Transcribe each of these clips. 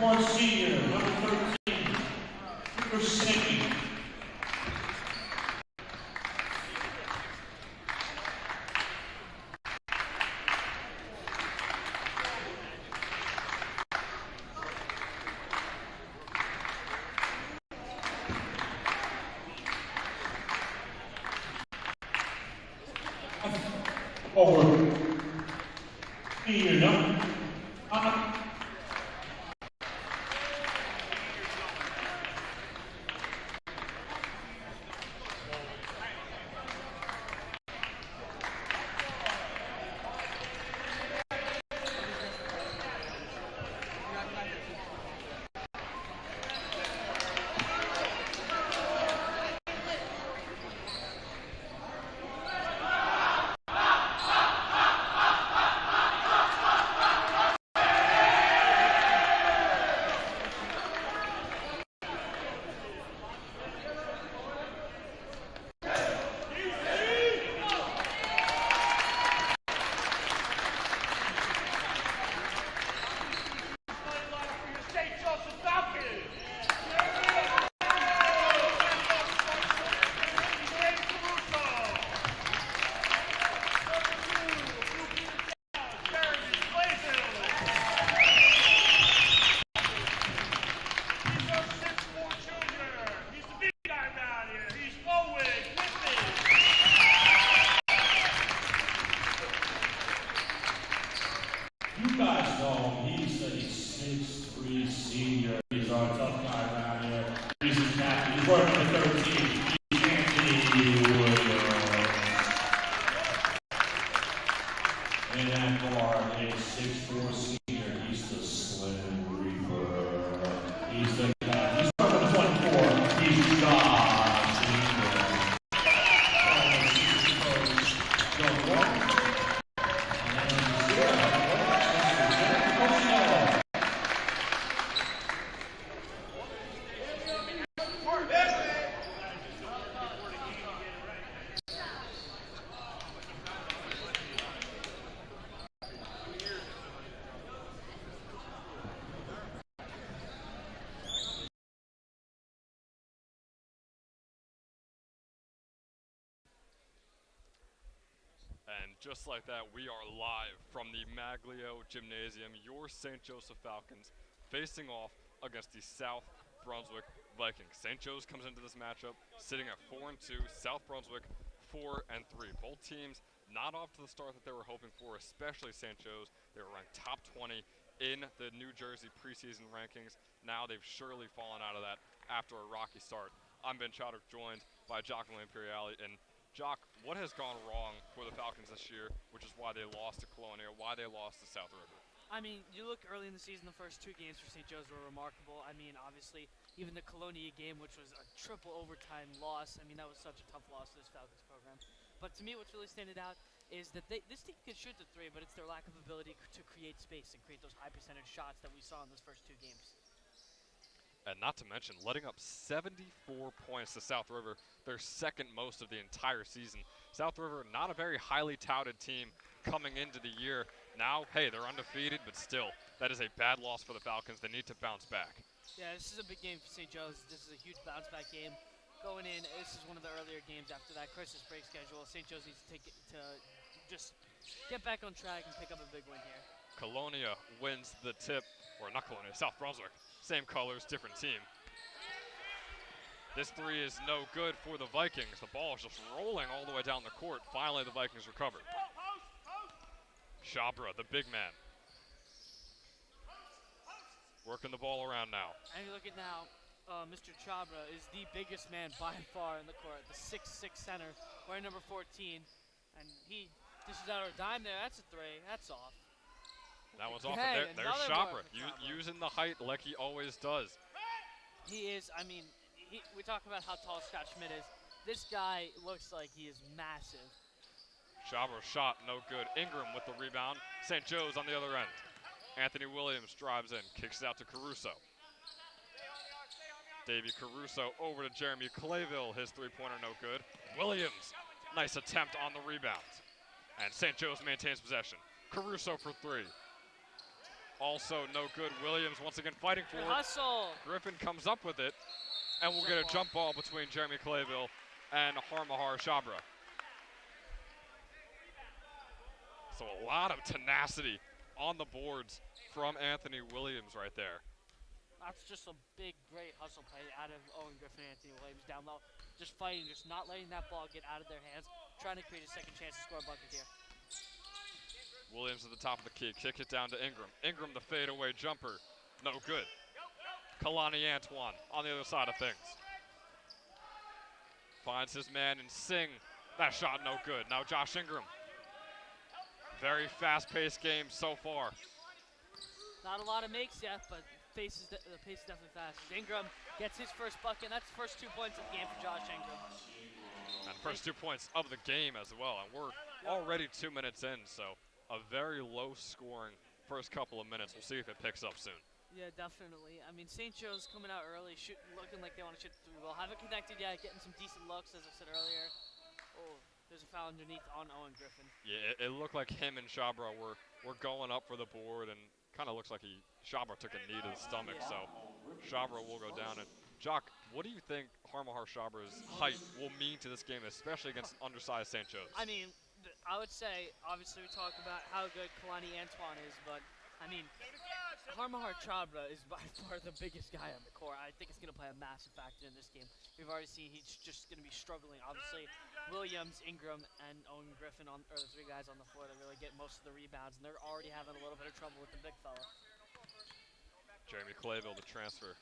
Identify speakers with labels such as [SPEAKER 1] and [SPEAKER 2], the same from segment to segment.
[SPEAKER 1] One senior, number 13, Brunswick. Over. Senior, number. You guys know he's a 6'3" senior. He's our tough guy around here. He's a captain. He's working the 13. He's Anthony Williams. And that guard is 6'4" senior. He's the Slim Reaper. He's the guy. He's working the 24. He's Josh.
[SPEAKER 2] And just like that, we are live from the Maglio Gymnasium, your St. Joseph Falcons facing off against the South Brunswick Vikings. St. Joe's comes into this matchup sitting at 4-2, South Brunswick 4-3. Both teams not off to the start that they were hoping for, especially St. Joe's. They were ranked top 20 in the New Jersey preseason rankings. Now they've surely fallen out of that after a rocky start. I'm Ben Chodrick, joined by Jock Imperiale. And Jock, what has gone wrong for the Falcons this year, which is why they lost to Colonia, why they lost to South River?
[SPEAKER 3] I mean, you look early in the season, the first two games for St. Joe's were remarkable. I mean, obviously, even the Colonia game, which was a triple overtime loss, I mean, that was such a tough loss to this Falcons program. But to me, what's really standing out is that this team can shoot the three, but it's their lack of ability to create space and create those high percentage shots that we saw in those first two games.
[SPEAKER 2] And not to mention, letting up 74 points to South River, their second most of the entire season. South River, not a very highly touted team coming into the year. Now, hey, they're undefeated, but still, that is a bad loss for the Falcons. They need to bounce back.
[SPEAKER 3] Yeah, this is a big game for St. Joe's. This is a huge bounce-back game. Going in, this is one of the earlier games after that Christmas break schedule. St. Joe's needs to take it to just get back on track and pick up a big win here.
[SPEAKER 2] Colonia wins the tip, or not Colonia, South Brunswick. Same colors, different team. This three is no good for the Vikings. The ball is just rolling all the way down the court. Finally, the Vikings recovered. Shabra, the big man. Working the ball around now.
[SPEAKER 3] And you look at now, Mr. Chabra is the biggest man by far in the court, the 6'6" center, wearing number 14. And he dishes out a dime there. That's a three. That's off.
[SPEAKER 2] That one's off.
[SPEAKER 3] Hey,
[SPEAKER 2] And there's Shabra, using the height like he always does.
[SPEAKER 3] He is, I mean, we talk about how tall Scott Schmidt is. This guy looks like he is massive.
[SPEAKER 2] Shabra's shot, no good. Ingram with the rebound. St. Joe's on the other end. Anthony Williams drives in, kicks it out to Caruso. Davey Caruso over to Jeremy Clayville. His three-pointer no good. Williams, nice attempt on the rebound. And St. Joe's maintains possession. Caruso for three. Also no good. Williams once again fighting for
[SPEAKER 3] Good
[SPEAKER 2] it.
[SPEAKER 3] hustle.
[SPEAKER 2] Griffin comes up with it, and we'll get a jump ball between Jeremy Clayville and Harmahar Shabra. So a lot of tenacity on the boards from Anthony Williams right there.
[SPEAKER 3] That's just a big, great hustle play out of Owen Griffin and Anthony Williams down low. Just fighting, just not letting that ball get out of their hands, trying to create a second chance to score a bucket here.
[SPEAKER 2] Williams at the top of the key, kicks it down to Ingram. Ingram, the fadeaway jumper, no good. Kalani Antoine on the other side of things. Finds his man in Singh. That shot no good. Now Josh Ingram. Very fast-paced game so far.
[SPEAKER 3] Not a lot of makes yet, but the pace is definitely fast. Ingram gets his first bucket, and that's the first 2 points of the game for Josh Ingram.
[SPEAKER 2] And first 2 points of the game as well, and we're already 2 minutes in, so a very low-scoring first couple of minutes. We'll see if it picks up soon.
[SPEAKER 3] Yeah, definitely. I mean, St. Joe's coming out early, looking like they want to shoot the 3 ball. Haven't connected yet, getting some decent looks, as I said earlier. Oh, there's a foul underneath on Owen Griffin.
[SPEAKER 2] Yeah, it looked like him and Shabra were going up for the board, and kind of looks like Shabra took a knee to the stomach, so Shabra will go down. And Jock, what do you think Harmahar Shabra's height will mean to this game, especially against undersized St. Joe's?
[SPEAKER 3] I mean, I would say, obviously we talk about how good Kalani Antoine is, but I mean, Harmahar Shabra is by far the biggest guy on the court. I think it's going to play a massive factor in this game. We've already seen he's just going to be struggling. Obviously, Williams, Ingram, and Owen Griffin are the 3 guys on the floor that really get most of the rebounds, and they're already having a little bit of trouble with the big fella.
[SPEAKER 2] Jeremy Clayville, the transfer,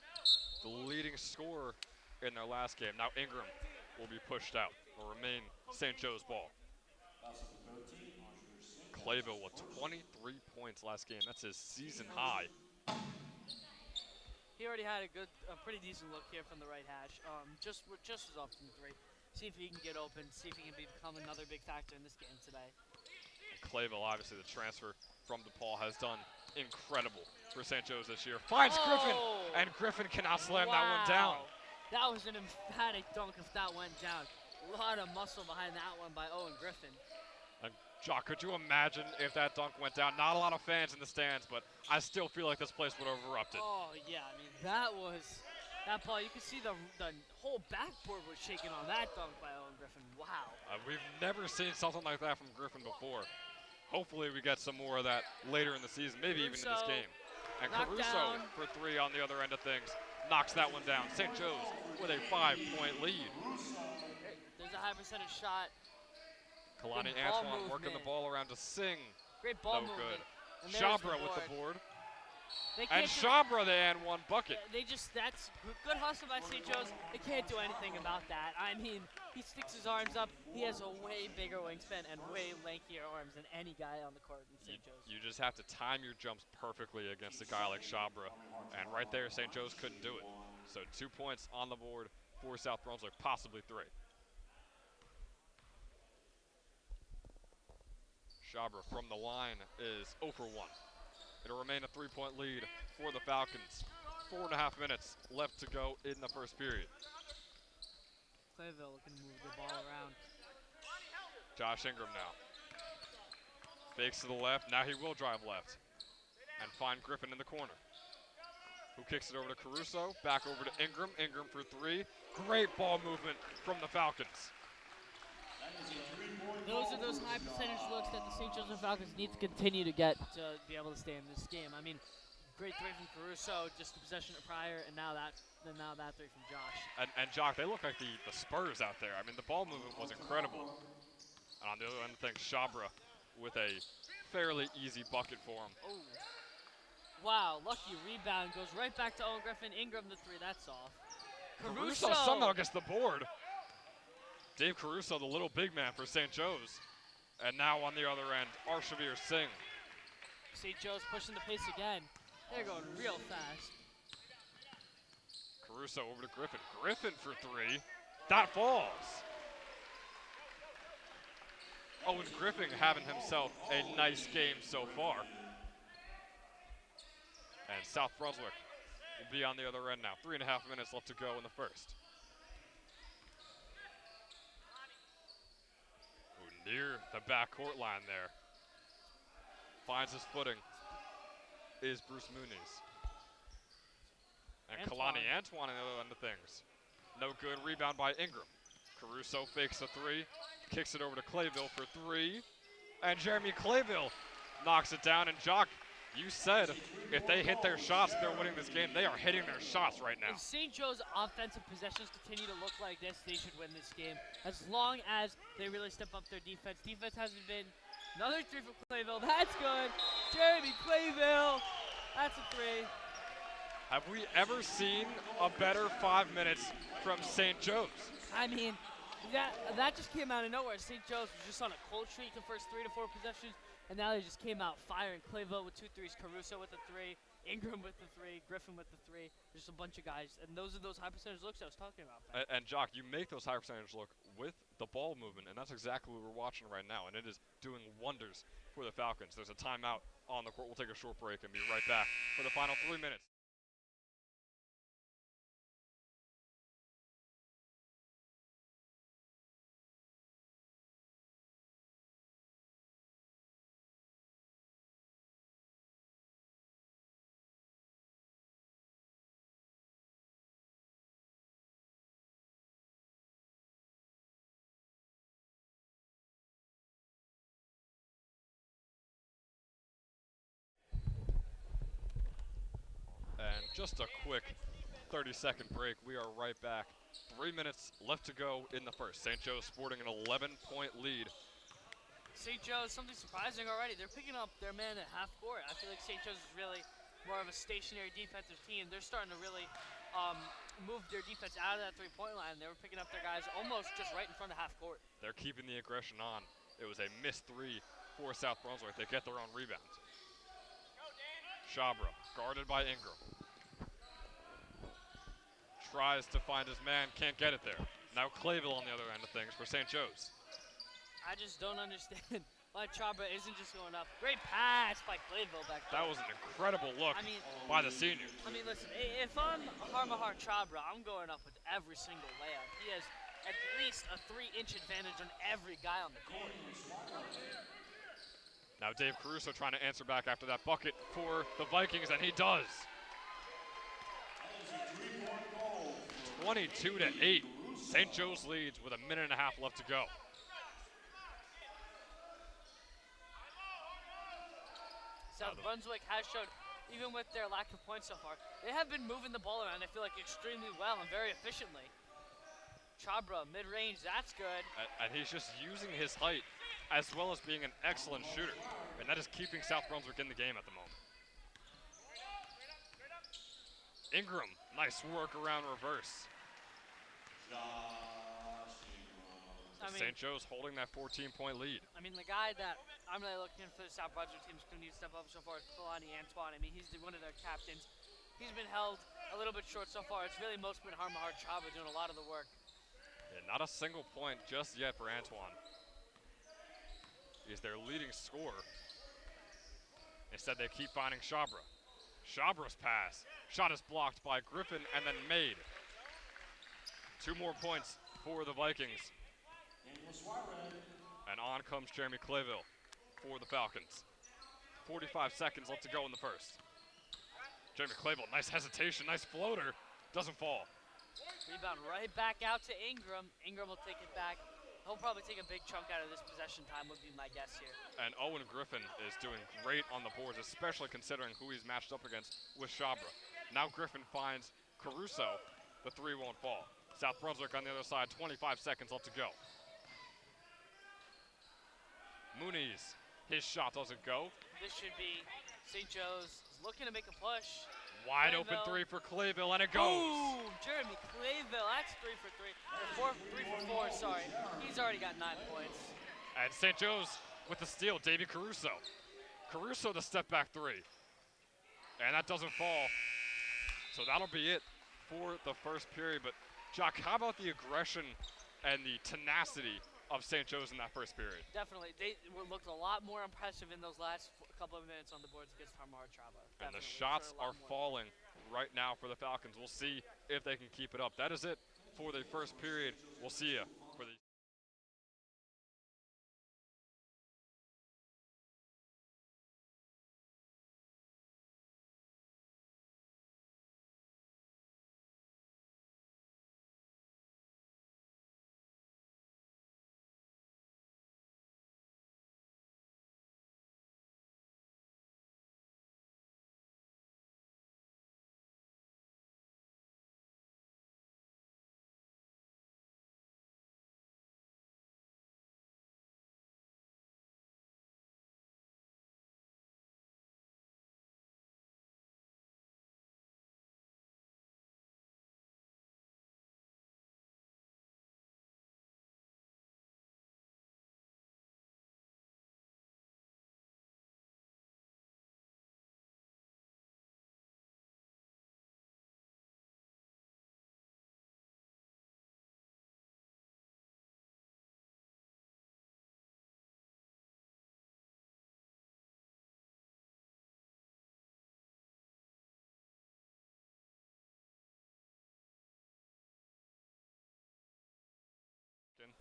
[SPEAKER 2] the leading scorer in their last game. Now Ingram will be pushed out. Will remain St. Joe's ball. Clayville with 23 points last game. That's his season high.
[SPEAKER 3] He already had a pretty decent look here from the right hash. Just as off from 3. See if he can get open. See if he can become another big factor in this game today.
[SPEAKER 2] And Clayville, obviously the transfer from DePaul, has done incredible for St. Joe's this year. Finds Griffin, and Griffin cannot slam that one down.
[SPEAKER 3] That was an emphatic dunk if that went down. A lot of muscle behind that one by Owen Griffin.
[SPEAKER 2] And Jock, could you imagine if that dunk went down? Not a lot of fans in the stands, but I still feel like this place would have erupted.
[SPEAKER 3] Oh, yeah, I mean, that ball, you could see the whole backboard was shaking on that dunk by Owen Griffin. Wow.
[SPEAKER 2] We've never seen something like that from Griffin before. Hopefully we get some more of that later in the season, maybe even in this game. And Caruso for 3 on the other end of things, knocks that one down. St. Joe's with a 5-point lead.
[SPEAKER 3] There's a high percentage shot.
[SPEAKER 2] Kalani Antoine working the ball around to Singh.
[SPEAKER 3] Great ball
[SPEAKER 2] no
[SPEAKER 3] movement.
[SPEAKER 2] good. Shabra with the board.
[SPEAKER 3] And
[SPEAKER 2] Shabra, the and 1 bucket.
[SPEAKER 3] That's good hustle by St. Joe's. They can't do anything about that. I mean, he sticks his arms up. He has a way bigger wingspan and way lankier arms than any guy on the court in St. Joe's.
[SPEAKER 2] You just have to time your jumps perfectly against a guy like Shabra. And right there, St. Joe's couldn't do it. So 2 points on the board for South Brunswick, possibly 3. Shabra from the line is 0 for 1. It'll remain a 3-point lead for the Falcons. 4.5 minutes left to go in the first period.
[SPEAKER 3] Clayville can move the ball around.
[SPEAKER 2] Josh Ingram now. Fakes to the left. Now he will drive left and find Griffin in the corner, who kicks it over to Caruso. Back over to Ingram. Ingram for 3. Great ball movement from the Falcons.
[SPEAKER 3] Those are those high percentage looks that the St. Joseph Falcons need to continue to get to be able to stay in this game. I mean, great 3 from Caruso, just the possession prior, and now that 3 from Josh.
[SPEAKER 2] And Jock, they look like the Spurs out there. I mean, the ball movement was incredible. And on the other end of things, Shabra with a fairly easy bucket for him.
[SPEAKER 3] Oh, wow, lucky rebound, goes right back to Owen Griffin. Ingram the 3, that's off.
[SPEAKER 2] Caruso somehow gets the board. Dave Caruso, the little big man for St. Joe's. And now on the other end, Arshavir Singh.
[SPEAKER 3] St. Joe's pushing the pace again. They're going real fast.
[SPEAKER 2] Caruso over to Griffin. Griffin for 3. That falls. Owen Griffin having himself a nice game so far. And South Brunswick will be on the other end now. 3.5 minutes left to go in the first. Near the backcourt line there. Finds his footing. is Bruce Muniz. And
[SPEAKER 3] Antoine.
[SPEAKER 2] Kalani Antoine on the other end of things. No good. Rebound by Ingram. Caruso fakes a three. Kicks it over to Clayville for three. And Jeremy Clayville knocks it down. And Jock, you said if they hit their shots, they're winning this game. They are hitting their shots right now.
[SPEAKER 3] If St. Joe's offensive possessions continue to look like this, they should win this game. As long as they really step up their defense. Defense hasn't been. Another three from Clayville. That's good. Jeremy Clayville. That's a three.
[SPEAKER 2] Have we ever seen a better 5 minutes from St. Joe's?
[SPEAKER 3] I mean, that just came out of nowhere. St. Joe's was just on a cold streak the first 3 to 4 possessions, and now they just came out firing. Clayville with 2 threes, Caruso with a 3, Ingram with the 3, Griffin with the 3. Just a bunch of guys, and those are those high percentage looks I was talking about.
[SPEAKER 2] And Jock, you make those high percentage look with the ball movement, and that's exactly what we're watching right now, and it is doing wonders for the Falcons. There's a timeout on the court. We'll take a short break and be right back for the final 3 minutes. And just a quick 30-second break. We are right back. 3 minutes left to go in the first. St. Joe's sporting an 11-point lead.
[SPEAKER 3] St. Joe's, something surprising already. They're picking up their man at half court. I feel like St. Joe's is really more of a stationary defensive team. They're starting to really move their defense out of that three-point line. They were picking up their guys almost just right in front of half court.
[SPEAKER 2] They're keeping the aggression on. It was a missed three for South Brunswick. They get their own rebounds. Shabra, guarded by Ingram. Tries to find his man, can't get it there. Now Clayville on the other end of things for St. Joe's.
[SPEAKER 3] I just don't understand why Chabra isn't just going up. Great pass by Clayville back there.
[SPEAKER 2] That was an incredible look by the senior.
[SPEAKER 3] I mean, listen, if I'm Harmahar Chabra, I'm going up with every single layup. He has at least a 3-inch advantage on every guy on the court.
[SPEAKER 2] Now Dave Caruso trying to answer back after that bucket for the Vikings, and he does. 22-8. St. Joe's leads with a minute and a half left to go.
[SPEAKER 3] South Brunswick has showed, even with their lack of points so far, they have been moving the ball around, I feel like, extremely well and very efficiently. Chabra, mid-range, that's good.
[SPEAKER 2] And he's just using his height as well as being an excellent shooter. And that is keeping South Brunswick in the game at the moment. Ingram, nice work around reverse. St. Joe's holding that 14-point lead.
[SPEAKER 3] I mean, the guy that I'm really looking for the South Brunswick team is going to need to step up so far is Kalani Antoine. I mean, he's one of their captains. He's been held a little bit short so far. It's really most been Harmahar Chabra doing a lot of the work.
[SPEAKER 2] Yeah, not a single point just yet for Antoine. He's their leading scorer. Instead, they keep finding Shabra. Shabra's pass. Shot is blocked by Griffin and then made. 2 more points for the Vikings. And on comes Jeremy Clayville for the Falcons. 45 seconds left to go in the first. Jeremy Clayville, nice hesitation, nice floater. Doesn't fall.
[SPEAKER 3] Rebound right back out to Ingram. Ingram will take it back. He'll probably take a big chunk out of this possession time would be my guess here.
[SPEAKER 2] And Owen Griffin is doing great on the boards, especially considering who he's matched up against with Shabra. Now Griffin finds Caruso. The 3 won't fall. South Brunswick on the other side, 25 seconds left to go. Muniz, his shot doesn't go.
[SPEAKER 3] This should be St. Joe's looking to make a push.
[SPEAKER 2] Wide open 3 for Clayville, and it goes.
[SPEAKER 3] Ooh, Jeremy Clayville, that's 3 for 3. Or 3 for 4, sorry. He's already got 9 points.
[SPEAKER 2] And St. Joe's with the steal, Davey Caruso. Caruso the step back 3. And that doesn't fall. So that'll be it for the first period. But Jock, how about the aggression and the tenacity of St. Joe's in that first period?
[SPEAKER 3] Definitely. They looked a lot more impressive in those last couple of minutes on the boards against Harmahar Chabra.
[SPEAKER 2] And the shots are falling right now for the Falcons. We'll see if they can keep it up. That is it for the first period. We'll see you for the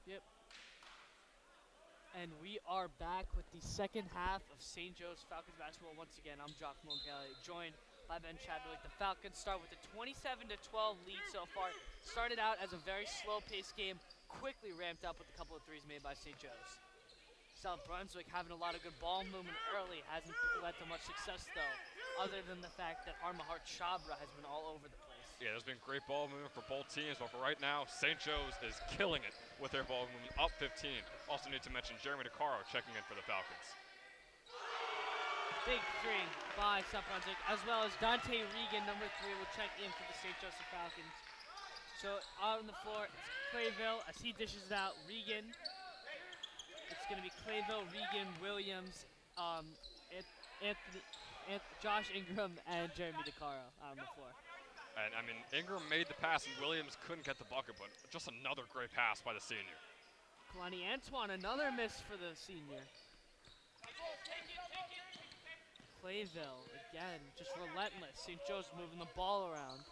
[SPEAKER 3] Yep. And we are back with the second half of St. Joe's Falcons basketball. Once again, I'm Jock Moncali, joined by Ben Chadwick. The Falcons start with a 27-12 lead so far. Started out as a very slow-paced game, quickly ramped up with a couple of threes made by St. Joe's. South Brunswick having a lot of good ball movement early, hasn't led to much success though, other than the fact that Harmahart Chabra has been all over the place.
[SPEAKER 2] Yeah, there's been great ball movement for both teams, but for right now, St. Joe's is killing it with their ball movement, up 15. Also need to mention Jeremy DeCaro checking in for the Falcons.
[SPEAKER 3] Big three by South Brunswick, as well as Dante Regan, number 3, will check in for the St. Joseph Falcons. So on the floor, it's Clayville as he dishes it out. Regan. It's going to be Clayville, Regan, Williams, Josh Ingram, and Jeremy DeCaro out on the floor.
[SPEAKER 2] And I mean, Ingram made the pass and Williams couldn't get the bucket, but just another great pass by the senior.
[SPEAKER 3] Kalani Antoine, another miss for the senior. Clayville, again, just relentless. St. Joe's moving the ball around.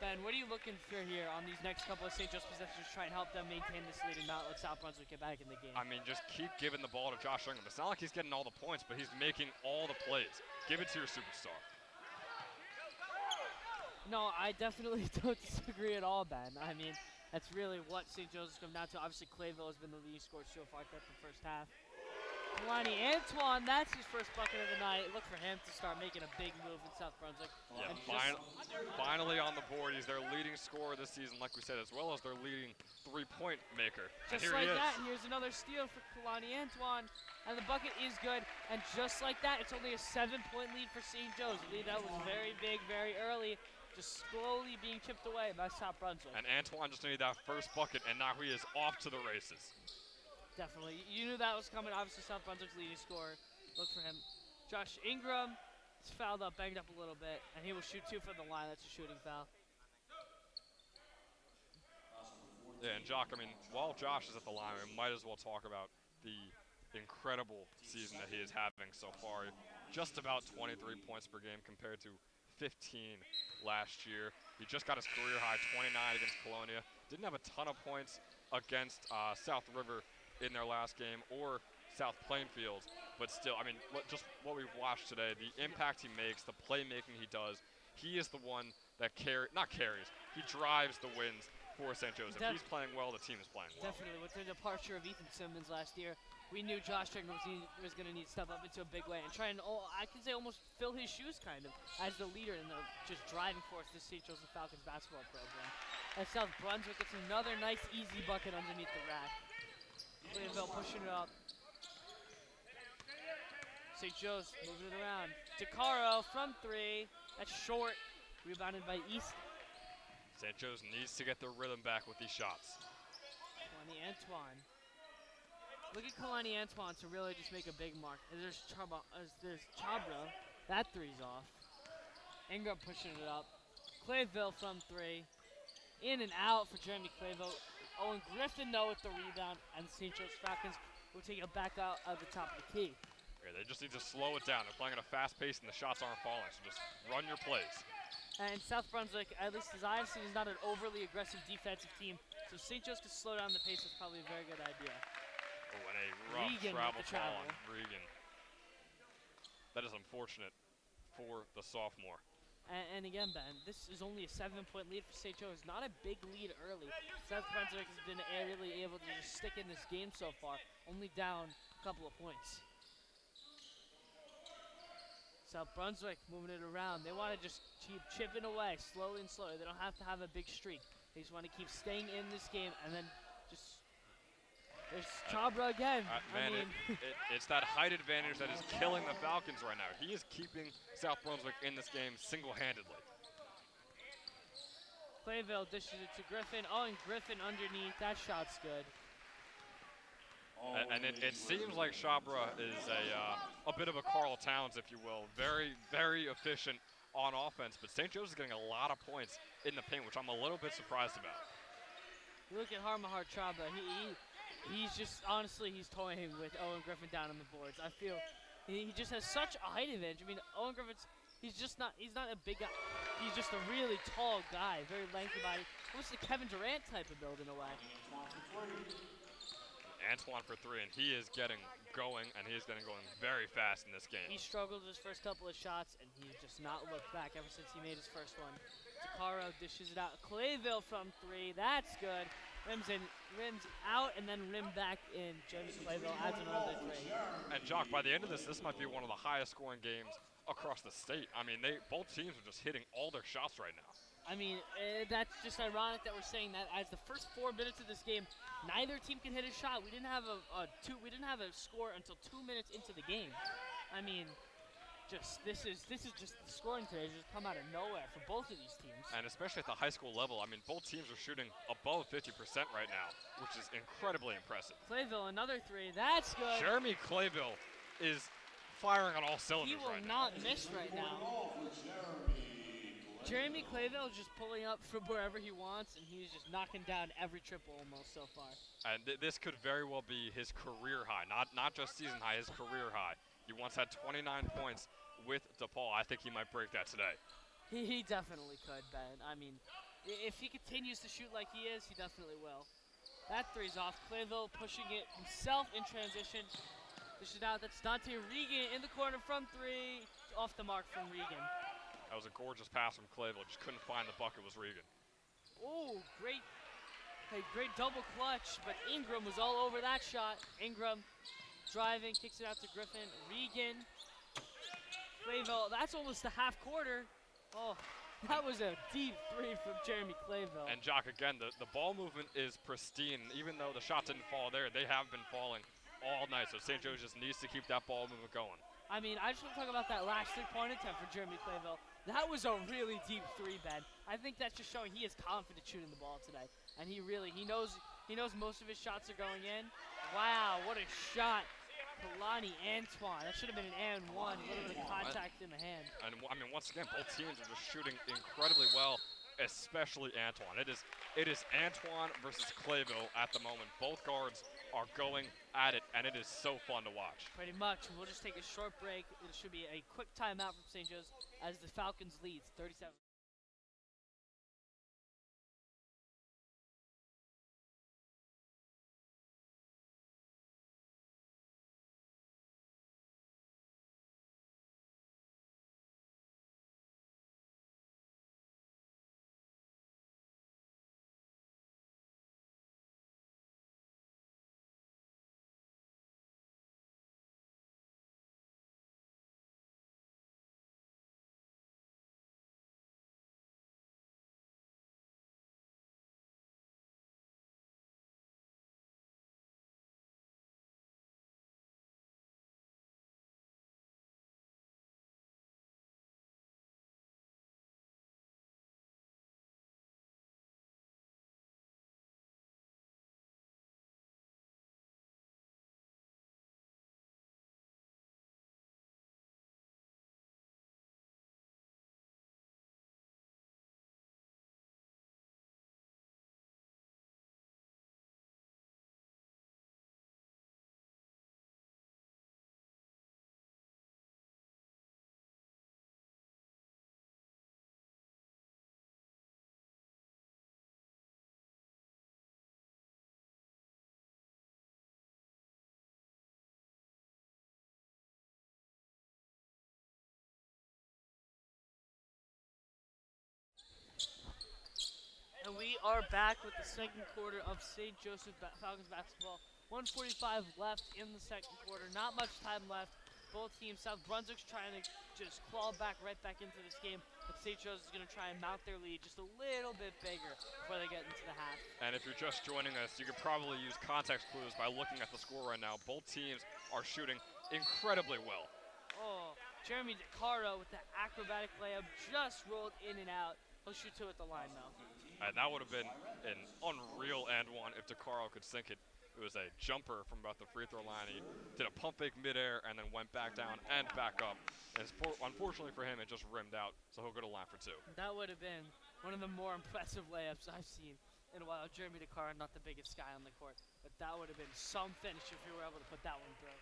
[SPEAKER 3] Ben, what are you looking for here on these next couple of St. Joe's possessions to try and help them maintain this lead and not let South Brunswick get back in the game?
[SPEAKER 2] I mean, just keep giving the ball to Josh Ingram. It's not like he's getting all the points, but he's making all the plays. Give it to your superstar.
[SPEAKER 3] No, I definitely don't disagree at all, Ben. I mean, that's really what St. Joe's has come down to. Obviously, Clayville has been the leading scorer so far throughout the first half. Kalani Antoine, that's his first bucket of the night. Look for him to start making a big move in South Brunswick.
[SPEAKER 2] Yeah, finally on the board. He's their leading scorer this season, like we said, as well as their leading three-point maker.
[SPEAKER 3] Just like that, here's another steal for Kalani Antoine, and the bucket is good. And just like that, it's only a 7-point lead for St. Joe's. A lead that was very big, very early, just slowly being chipped away by South Brunswick.
[SPEAKER 2] And Antoine just needed that first bucket, and now he is off to the races.
[SPEAKER 3] Definitely. You knew that was coming. Obviously, South Brunswick's leading scorer. Look for him. Josh Ingram is fouled up, banged up a little bit, and he will shoot 2 from the line. That's a shooting foul.
[SPEAKER 2] Yeah, and Jock, I mean, while Josh is at the line, we might as well talk about the incredible season that he is having so far. Just about 23 points per game compared to 15 last year. He just got his career high 29 against Colonia. Didn't have a ton of points against South River in their last game or South Plainfield, but still, I mean, just what we've watched today, the impact he makes, the playmaking he does, he is the one that he drives the wins for St. Joe's. If he's playing well, the team is playing well.
[SPEAKER 3] Definitely. With the departure of Ethan Simmons last year, we knew Josh Ingram was going to need to step up into a big way and try and, I can say, almost fill his shoes kind of as the leader and the just driving force of the St. Joseph Falcons basketball program. And South Brunswick gets another nice, easy bucket underneath the rack. Clayville pushing it up. St. Joe's moving it around. DeCaro from 3. That's short. Rebounded by East.
[SPEAKER 2] St. Joe's needs to get their rhythm back with these shots.
[SPEAKER 3] Kalani Antoine. Look at Kalani Antoine to really just make a big mark. And there's Chabra. That 3's off. Ingram pushing it up. Clayville from 3. In and out for Jeremy Clayville. Owen Griffin, though, with the rebound, and St. Joe's Falcons will take it back out of the top of the key.
[SPEAKER 2] Okay, they just need to slow it down. They're playing at a fast pace, and the shots aren't falling, so just run your plays.
[SPEAKER 3] And South Brunswick, at least as I've seen, is not an overly aggressive defensive team, so St. Joe's could slow down the pace is probably a very good idea.
[SPEAKER 2] Oh, and a rough
[SPEAKER 3] Regan
[SPEAKER 2] travel on Regan. That is unfortunate for the sophomore.
[SPEAKER 3] And again, Ben, this is only a 7-point lead for St. Joe's. Not a big lead early. South Brunswick has been really able to just stick in this game so far, only down a couple of points. South Brunswick moving it around. They want to just keep chipping away slowly and slowly. They don't have to have a big streak. They just want to keep staying in this game and then just... There's Chabra again.
[SPEAKER 2] It's that height advantage that is killing the Falcons right now. He is keeping South Brunswick in this game single-handedly.
[SPEAKER 3] Clayville dishes it to Griffin. Oh, and Griffin underneath. That shot's good.
[SPEAKER 2] And it seems like Chabra is a bit of a Carl Towns, if you will. Very, very efficient on offense, but St. Joe's is getting a lot of points in the paint, which I'm a little bit surprised about.
[SPEAKER 3] You look at Harmahart Chabra. He's just, honestly, he's toying with Owen Griffin down on the boards. I feel he just has such a height advantage. I mean, Owen Griffin's, he's not a big guy. He's just a really tall guy, very lengthy body. Almost a Kevin Durant type of build in a way.
[SPEAKER 2] Antoine for 3, and he is getting going, and he is getting going very fast in this game.
[SPEAKER 3] He struggled his first couple of shots, and he's just not looked back ever since he made his first one. Takaro dishes it out. Clayville from 3, that's good. Rims out, and then rim back in. Jeremy Clayville adds another 3.
[SPEAKER 2] And Jock, by the end of this might be one of the highest scoring games across the state. I mean, both teams are just hitting all their shots right now.
[SPEAKER 3] I mean, that's just ironic that we're saying that as the first 4 minutes of this game, neither team can hit a shot. We didn't have we didn't have a score until 2 minutes into the game. I mean, this is just the scoring today just come out of nowhere for both of these teams.
[SPEAKER 2] And especially at the high school level, I mean, both teams are shooting above 50% right now, which is incredibly impressive.
[SPEAKER 3] Clayville, another 3, that's good.
[SPEAKER 2] Jeremy Clayville is firing on all cylinders
[SPEAKER 3] right now. He will not miss right now. Jeremy Clayville is just pulling up from wherever he wants, and he's just knocking down every triple almost so far.
[SPEAKER 2] And this could very well be his career high, not just season high, his career high. He once had 29 points with DePaul. I think he might break that today.
[SPEAKER 3] He definitely could, Ben. I mean, if he continues to shoot like he is, he definitely will. That 3's off. Clayville pushing it himself in transition. Dish it out. That's Dante Regan in the corner from 3. Off the mark from Regan.
[SPEAKER 2] That was a gorgeous pass from Clayville. Just couldn't find the bucket. Was Regan.
[SPEAKER 3] Oh, great double clutch, but Ingram was all over that shot. Ingram driving, kicks it out to Griffin. Regan. Clayville, that's almost a half quarter. Oh, that was a deep 3 from Jeremy Clayville.
[SPEAKER 2] And Jock, again, the ball movement is pristine. Even though the shot didn't fall there, they have been falling all night. So St. Joe's just needs to keep that ball movement going.
[SPEAKER 3] I mean, I just want to talk about that last 3-point attempt for Jeremy Clayville. That was a really deep 3, Ben. I think that's just showing he is confident shooting the ball today. And he knows most of his shots are going in. Wow, what a shot. Kalani Antoine. That should have been an and 1. A little bit of contact in the hand.
[SPEAKER 2] And I mean, once again, both teams are just shooting incredibly well, especially Antoine. It is Antoine versus Clayville at the moment. Both guards are going at it, and it is so fun to watch.
[SPEAKER 3] Pretty much. We'll just take a short break. It should be a quick timeout from St. Joe's as the Falcons leads 37. And we are back with the second quarter of St. Joseph Falcons basketball. 1:45 left in the second quarter. Not much time left. Both teams, South Brunswick's trying to just claw back into this game. But St. Joe's is going to try and mount their lead just a little bit bigger before they get into the half.
[SPEAKER 2] And if you're just joining us, you could probably use context clues by looking at the score right now. Both teams are shooting incredibly well.
[SPEAKER 3] Oh, Jeremy DeCaro with the acrobatic layup just rolled in and out. He'll shoot 2 at the line though.
[SPEAKER 2] And that would have been an unreal and one if DeCaro could sink it. It was a jumper from about the free throw line. He did a pump fake midair and then went back down and back up. And unfortunately for him, it just rimmed out, so he'll go to line for 2.
[SPEAKER 3] That would have been one of the more impressive layups I've seen in a while. Jeremy DeCaro, not the biggest guy on the court, but that would have been some finish if you were able to put that one through.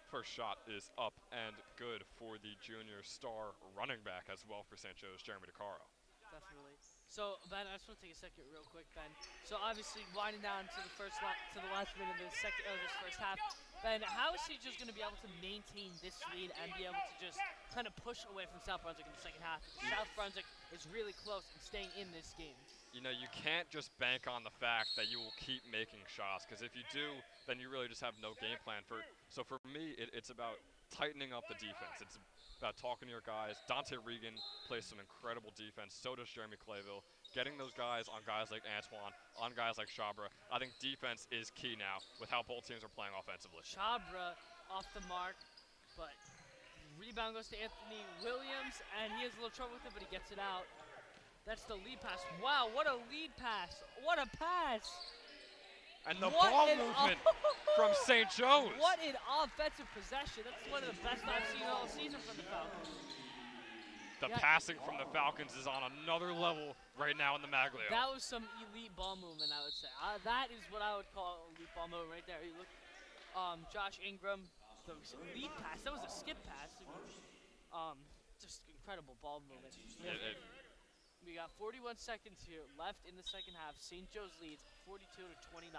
[SPEAKER 2] First shot is up and good for the junior star running back as well for St. Joe's, Jeremy DeCaro.
[SPEAKER 3] Definitely. So Ben, I just want to take a second, real quick, Ben. So obviously, winding down to to the last minute of the second of this first half, Ben, how is he just going to be able to maintain this lead and be able to just kind of push away from South Brunswick in the second half? South Brunswick is really close and staying in this game.
[SPEAKER 2] You know, you can't just bank on the fact that you will keep making shots, because if you do, then you really just have no game plan. So for me, it's about tightening up the defense. It's about talking to your guys. Dante Regan plays some incredible defense. So does Jeremy Clayville. Getting those guys on guys like Antoine, on guys like Shabra. I think defense is key now with how both teams are playing offensively.
[SPEAKER 3] Shabra off the mark, but rebound goes to Anthony Williams, and he has a little trouble with it, but he gets it out. That's the lead pass. Wow, what a lead pass. What a pass.
[SPEAKER 2] And the ball movement from St. Joe's.
[SPEAKER 3] What an offensive possession. That's one of the best I've seen all season from the Falcons.
[SPEAKER 2] The passing from the Falcons is on another level right now in the Maglio.
[SPEAKER 3] That was some elite ball movement, I would say. That is what I would call elite ball movement right there. You look, Josh Ingram, the lead pass. That was a skip pass. Just incredible ball movement. We got 41 seconds here left in the second half. St. Joe's leads 42-29.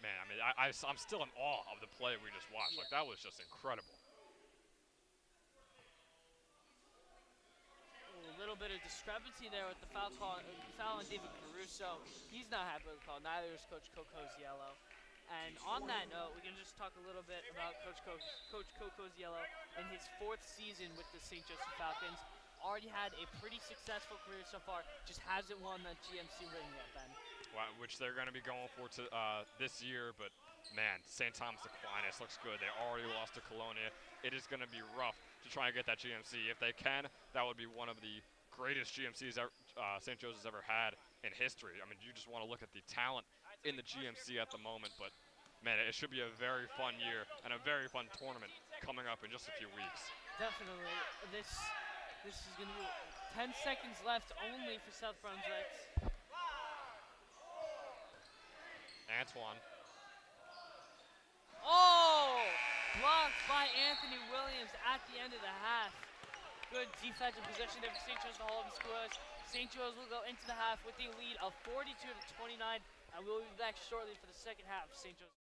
[SPEAKER 2] Man, I mean, I'm still in awe of the play we just watched.
[SPEAKER 3] Yeah.
[SPEAKER 2] Like, that was just incredible.
[SPEAKER 3] A little bit of discrepancy there with the foul on David Caruso. He's not happy with the call. Neither is Coach Cocoziello. And on that note, we can just talk a little bit about Coach Cocoziello in his 4th season with the St. Joseph Falcons. Already had a pretty successful career so far, just hasn't won the GMC ring yet, Ben.
[SPEAKER 2] Well, which they're going to be going for this year, but man, St. Thomas Aquinas looks good. They already lost to Colonia. It is going to be rough to try and get that GMC. If they can, that would be one of the greatest GMCs St. Joe's has ever had in history. I mean, you just want to look at the talent in the GMC at the moment, but man, it should be a very fun year and a very fun tournament coming up in just a few weeks.
[SPEAKER 3] Definitely. This is going to be 10 seconds left only for South Brunswick.
[SPEAKER 2] Antoine.
[SPEAKER 3] Oh! Blocked by Anthony Williams at the end of the half. Good defensive position there for St. Joe's to hold and score. St. Joe's will go into the half with a lead of 42-29, and we'll be back shortly for the second half. St. Joe's.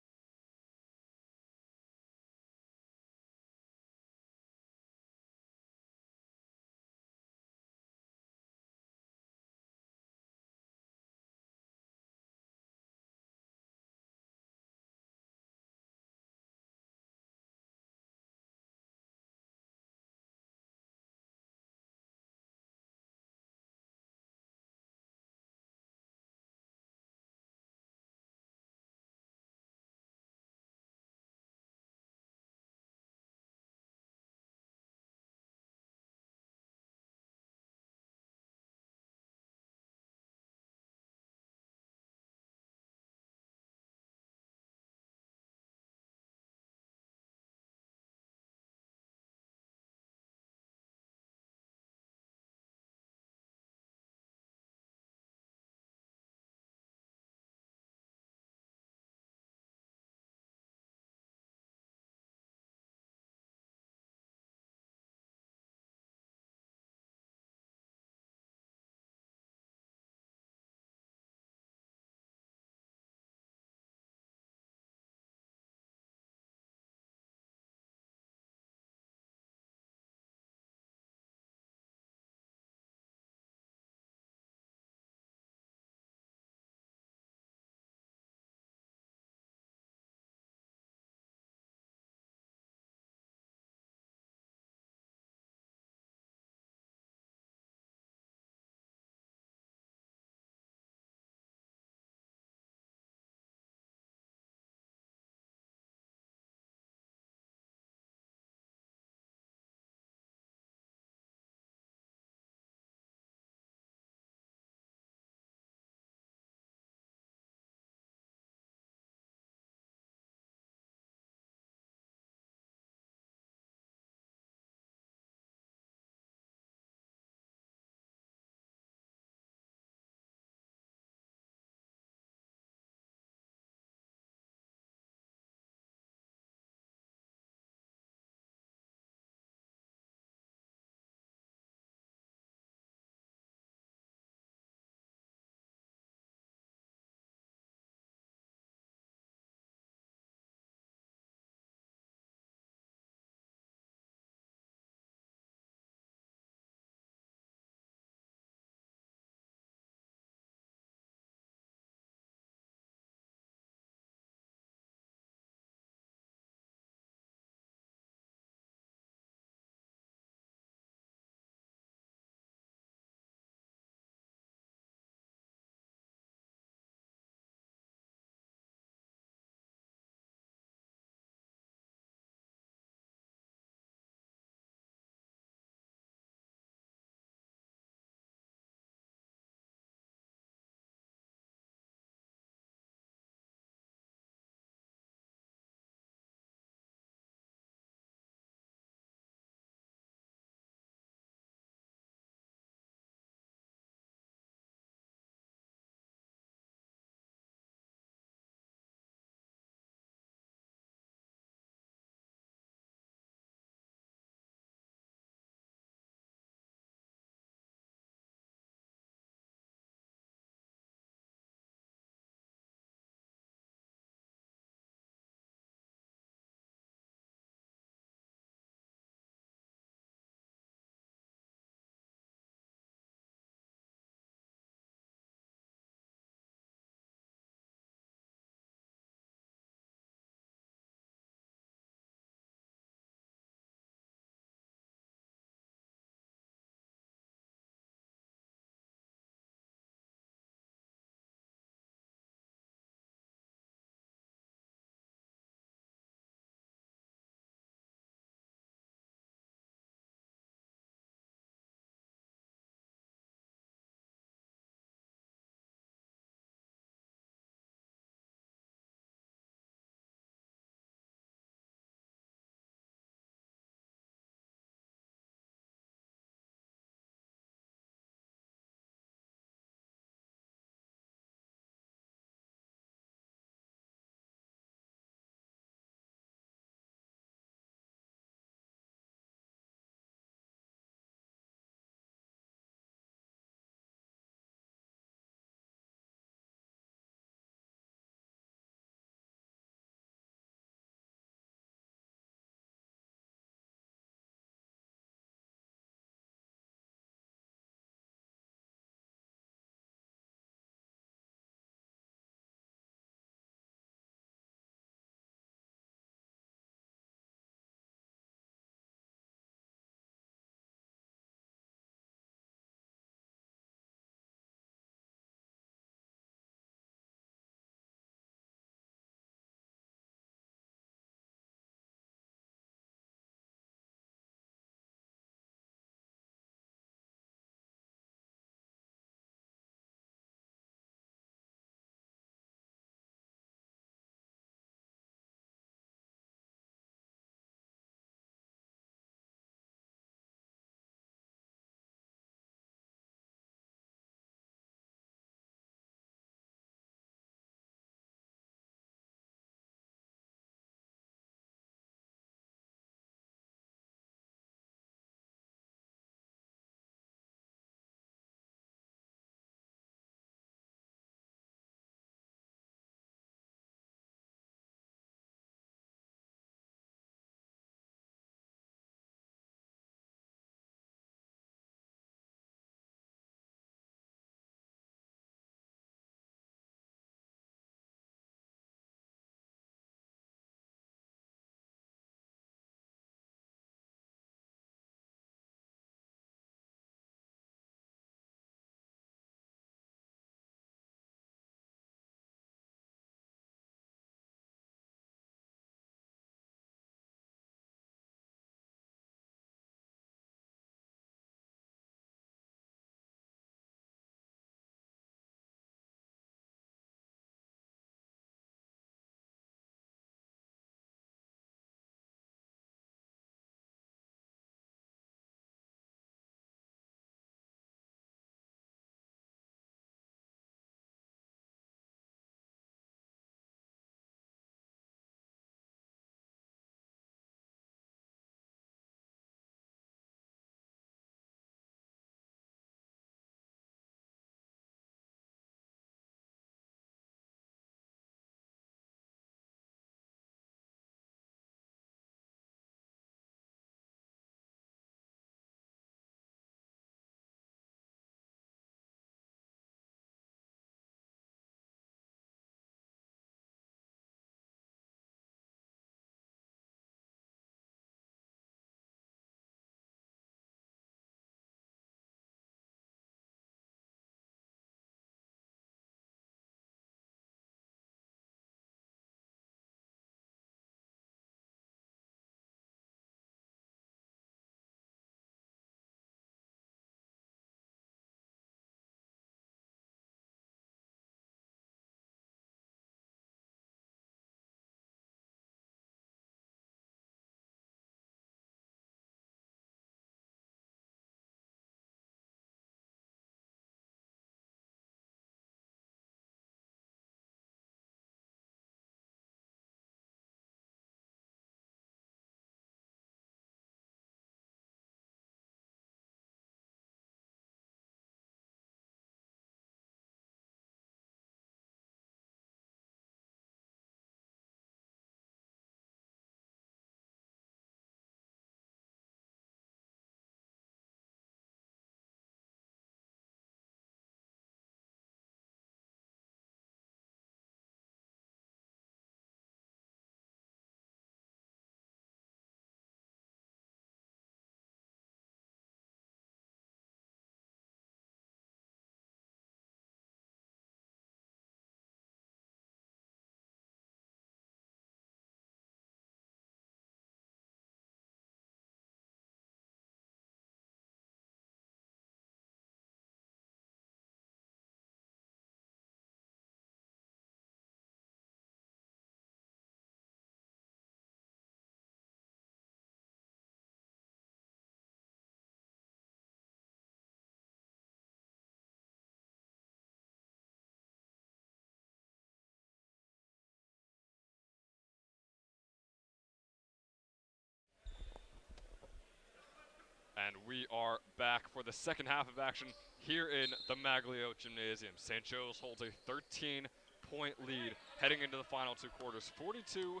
[SPEAKER 2] And we are back for the second half of action here in the Maglio Gymnasium. St. Joe's holds a 13-point lead heading into the final two quarters, 42-29.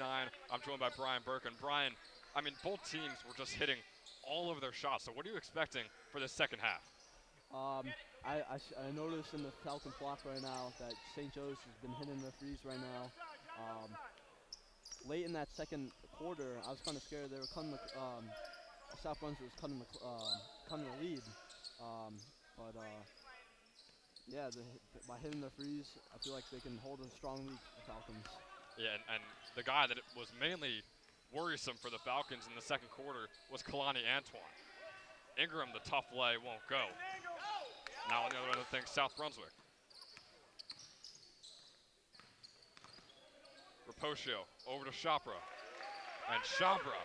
[SPEAKER 2] I'm joined by Brian Burke. And Brian, I mean, both teams were just hitting all of their shots. So what are you expecting for the second half?
[SPEAKER 4] I noticed in the Falcon block right now that St. Joe's has been hitting the threes right now. Late in that second quarter, I was kind of scared they were cutting the South Brunswick was cutting the lead. Yeah, by hitting the threes, I feel like they can hold a strong lead for the Falcons.
[SPEAKER 2] Yeah, and the guy that was mainly worrisome for the Falcons in the second quarter was Kalani Antoine. Ingram, the tough lay, won't go. Now on the other end of things, South Brunswick. Rapocio over to Chopra. And Chopra,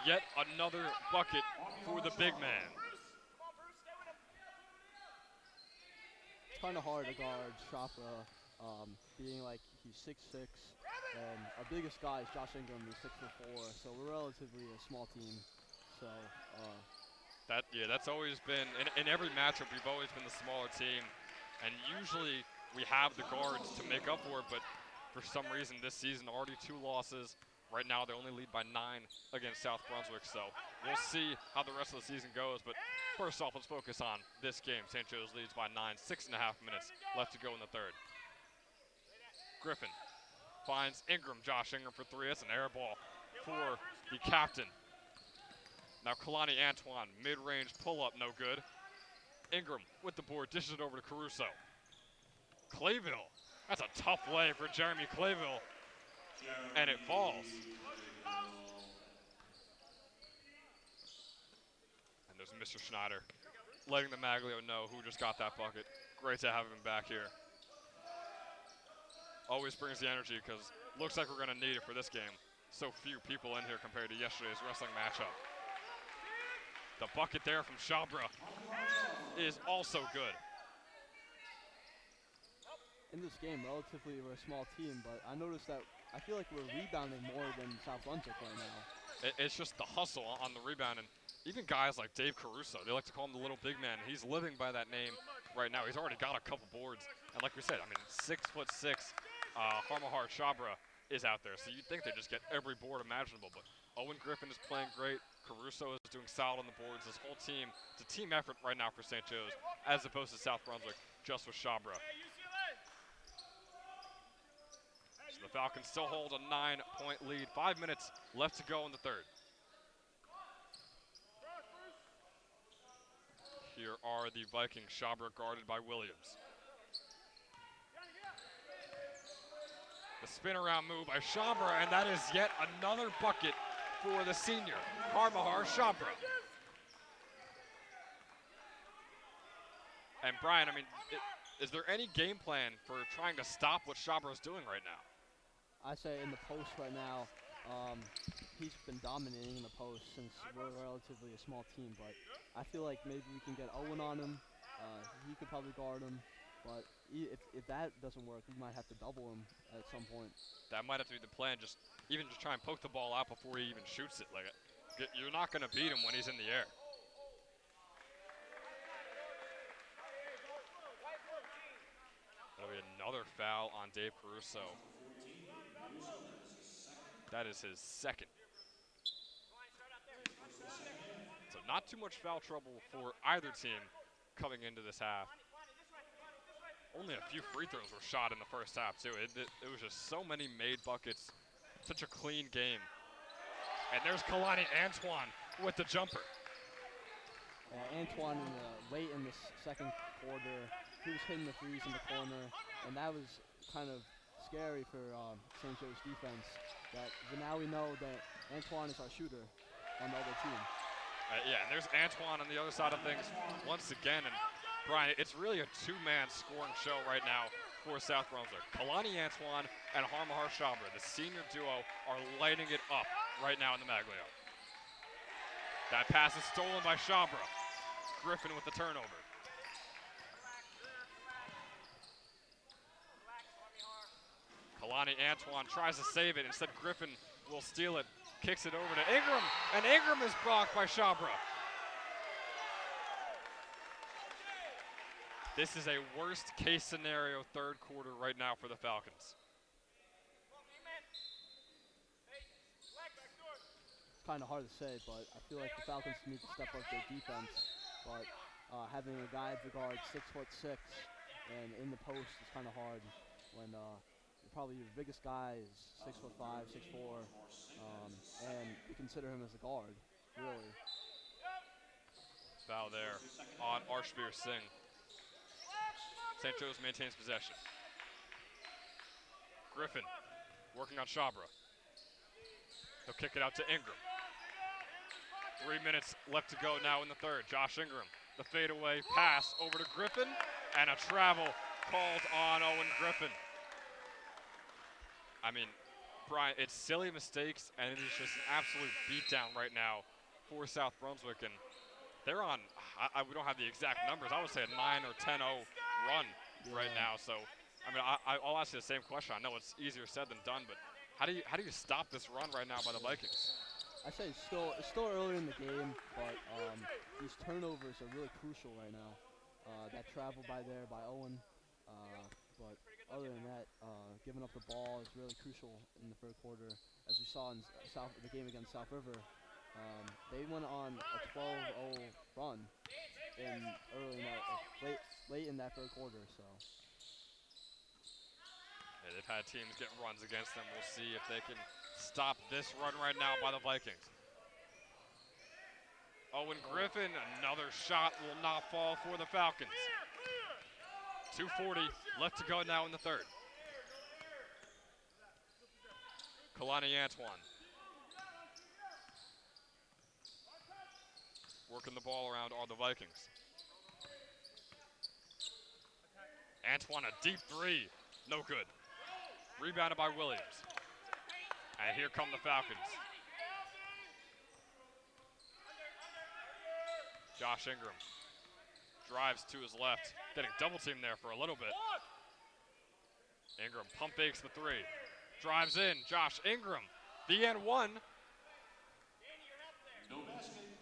[SPEAKER 2] yet another bucket for the big man.
[SPEAKER 4] It's kind of hard to guard Chopra, being like he's 6'6", and our biggest guy is Josh Ingram, who's 6'4", so we're relatively a small team. So.
[SPEAKER 2] That's always been, in every matchup, we've always been the smaller team. And usually we have the guards to make up for it, but for some reason this season, already 2 losses. Right now they only lead by 9 against South Brunswick, so we'll see how the rest of the season goes. But first off, let's focus on this game. St. Joe's leads by 9, 6.5 minutes left to go in the third. Griffin finds Ingram, Josh Ingram for 3. It's an air ball for the captain. Now Kalani Antoine, mid-range pull-up, no good. Ingram with the board, dishes it over to Caruso. Clayville, that's a tough lay for Jeremy Clayville, and it falls. And there's Mr. Schneider letting the Maglio know who just got that bucket. Great to have him back here. Always brings the energy because looks like we're gonna need it for this game. So few people in here compared to yesterday's wrestling matchup. The bucket there from Chopra is also good.
[SPEAKER 4] In this game, relatively, we're a small team, but I noticed that I feel like we're rebounding more than South Brunswick right now.
[SPEAKER 2] It's just the hustle on the rebound, and even guys like Dave Caruso, they like to call him the little big man. He's living by that name right now. He's already got a couple boards, and like we said, I mean, 6'6", Harmahar Chopra is out there, so you'd think they just get every board imaginable, but Owen Griffin is playing great. Caruso is doing solid on the boards. This whole team, it's a team effort right now for St. Joe's, as opposed to South Brunswick, just with Chopra. So the Falcons still hold a 9-point lead. 5 minutes left to go in the third. Here are the Vikings. Chopra guarded by Williams. The spin around move by Chopra, and that is yet another bucket for the senior, Harmahar Chopra. And Brian, I mean, is there any game plan for trying to stop what Chopra is doing right now?
[SPEAKER 4] I say in the post right now, he's been dominating in the post since we're relatively a small team, but I feel like maybe we can get Owen on him. He could probably guard him, but if that doesn't work, we might have to double him at some point.
[SPEAKER 2] That might have to be the plan, just try and poke the ball out before he even shoots it. Like, you're not going to beat him when he's in the air. That'll be another foul on Dave Caruso. That is his second. So not too much foul trouble for either team coming into this half. Only a few free throws were shot in the first half, too. It was just so many made buckets. Such a clean game. And there's Kalani Antoine with the jumper.
[SPEAKER 4] Antoine, late in the second quarter, he was hitting the threes in the corner, and that was kind of scary for St. Joe's defense. But now we know that Antoine is our shooter on the other team.
[SPEAKER 2] Yeah, and there's Antoine on the other side of things once again. And Brian, it's really a 2-man scoring show right now for South Brunswick. Kalani Antoine and Harmahar Chopra, the senior duo, are lighting it up right now in the Maglio. That pass is stolen by Chopra. Griffin with the turnover. Kalani Antoine tries to save it. Instead, Griffin will steal it, kicks it over to Ingram, and Ingram is blocked by Chopra. This is a worst case scenario third quarter right now for the Falcons.
[SPEAKER 4] It's kind of hard to say, but I feel like the Falcons need to step up their defense. But having a guy at the guard 6'6" and in the post is kind of hard when probably your biggest guy is 6'5", 6'4", and you consider him as a guard, really.
[SPEAKER 2] Foul there on Arshveer Singh. St. Joe's maintains possession. Griffin working on Shabra. He'll kick it out to Ingram. 3 minutes left to go now in the third. Josh Ingram, the fadeaway pass over to Griffin, and a travel called on Owen Griffin. I mean, Brian, it's silly mistakes, and it is just an absolute beatdown right now for South Brunswick. And they're on, we don't have the exact numbers. I would say a 9 or 10-0 run right now. So, I mean, I'll ask you the same question. I know it's easier said than done, but how do you stop this run right now by the Vikings?
[SPEAKER 4] I say it's still early in the game, but these turnovers are really crucial right now. That travel by Owen, but other than that, giving up the ball is really crucial in the third quarter. As we saw in the game against South River, they went on a 12-0 run late in that third quarter. So
[SPEAKER 2] yeah, they've had teams get runs against them. We'll see if they can stop this run right now by the Vikings. Owen Griffin, another shot will not fall for the Falcons. 2:40 left to go now in the third. Kalani Antoine working the ball around are the Vikings. Antoine, a deep three, no good. Rebounded by Williams. And here come the Falcons. Josh Ingram drives to his left, getting double teamed there for a little bit. Ingram pump fakes the three, drives in. Josh Ingram, the and one,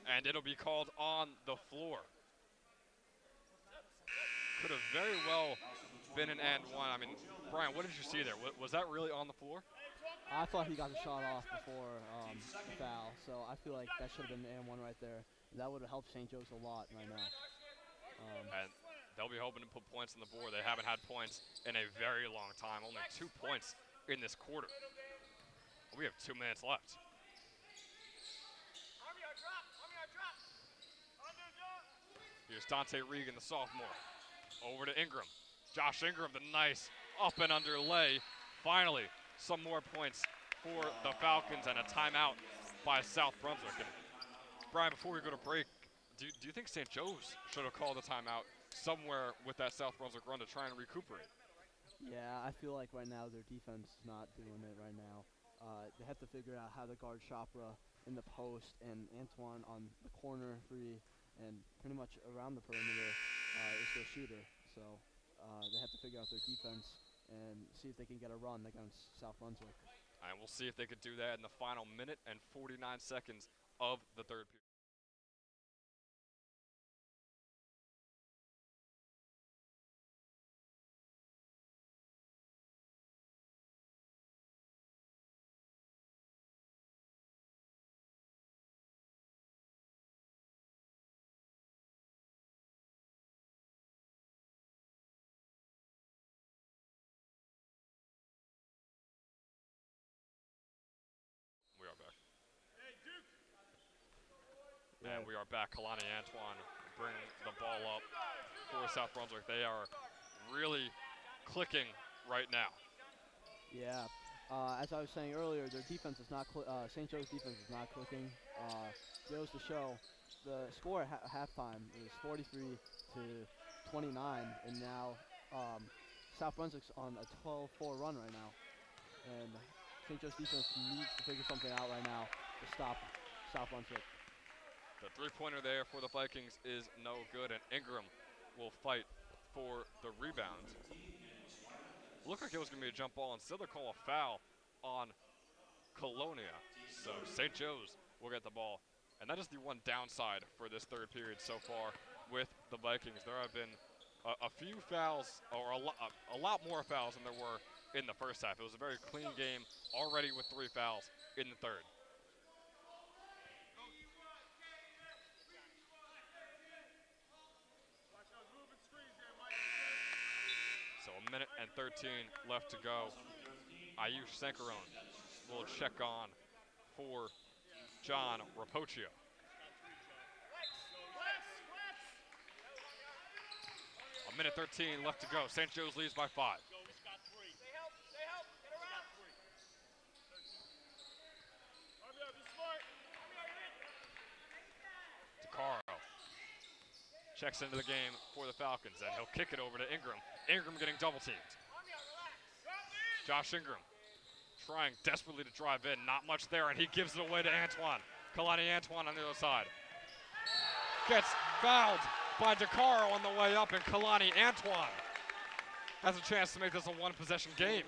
[SPEAKER 2] and it'll be called on the floor. Could have very well been an and one. I mean, Brian, what did you see there? Was that really on the floor?
[SPEAKER 4] I thought he got the shot off before the foul, so I feel like that should have been an and one right there. That would have helped St. Joe's a lot right now.
[SPEAKER 2] And they'll be hoping to put points on the board. They haven't had points in a very long time. Only 2 points in this quarter. We have 2 minutes left. Here's Dante Regan, the sophomore. Over to Ingram. Josh Ingram, the nice up and under lay. Finally, some more points for the Falcons and a timeout by South Brunswick. And Brian, before we go to break, do you think St. Joe's should have called a timeout somewhere with that South Brunswick run to try and recuperate?
[SPEAKER 4] Yeah, I feel like right now their defense is not doing it right now. They have to figure out how to guard Chopra in the post and Antoine on the corner three, and pretty much around the perimeter is their shooter. So they have to figure out their defense and see if they can get a run against South Brunswick.
[SPEAKER 2] And we'll see if they could do that in the final minute and 49 seconds of the third period. We are back.
[SPEAKER 4] Yeah.
[SPEAKER 2] And we are back. Kalani Antoine bring the ball up for South Brunswick. They are really clicking right now.
[SPEAKER 4] Yeah. As I was saying earlier, their defense is not. St. Joe's defense is not clicking. Goes to show, the score at halftime is 43-29, and now South Brunswick's on a 12-4 run right now, and St. Joe's defense needs to figure something out right now to stop South Brunswick.
[SPEAKER 2] The three-pointer there for the Vikings is no good, and Ingram will fight for the rebound. Looked like it was going to be a jump ball. Instead, they call a foul on Colonia. So St. Joe's will get the ball. And that is the one downside for this third period so far with the Vikings. There have been a few fouls, or a lot more fouls than there were in the first half. It was a very clean game, already with 3 fouls in the third. So 1:13 left to go. Ayush Sankaron will check on for John Rapocchio. 1:13 left to go. St. Joe's leads by 5. DeCaro checks into the game for the Falcons, and he'll kick it over to Ingram. Ingram getting double teamed. Josh Ingram trying desperately to drive in. Not much there, and he gives it away to Antoine. Kalani Antoine on the other side. Gets fouled by DeCaro on the way up, and Kalani Antoine has a chance to make this a one-possession game.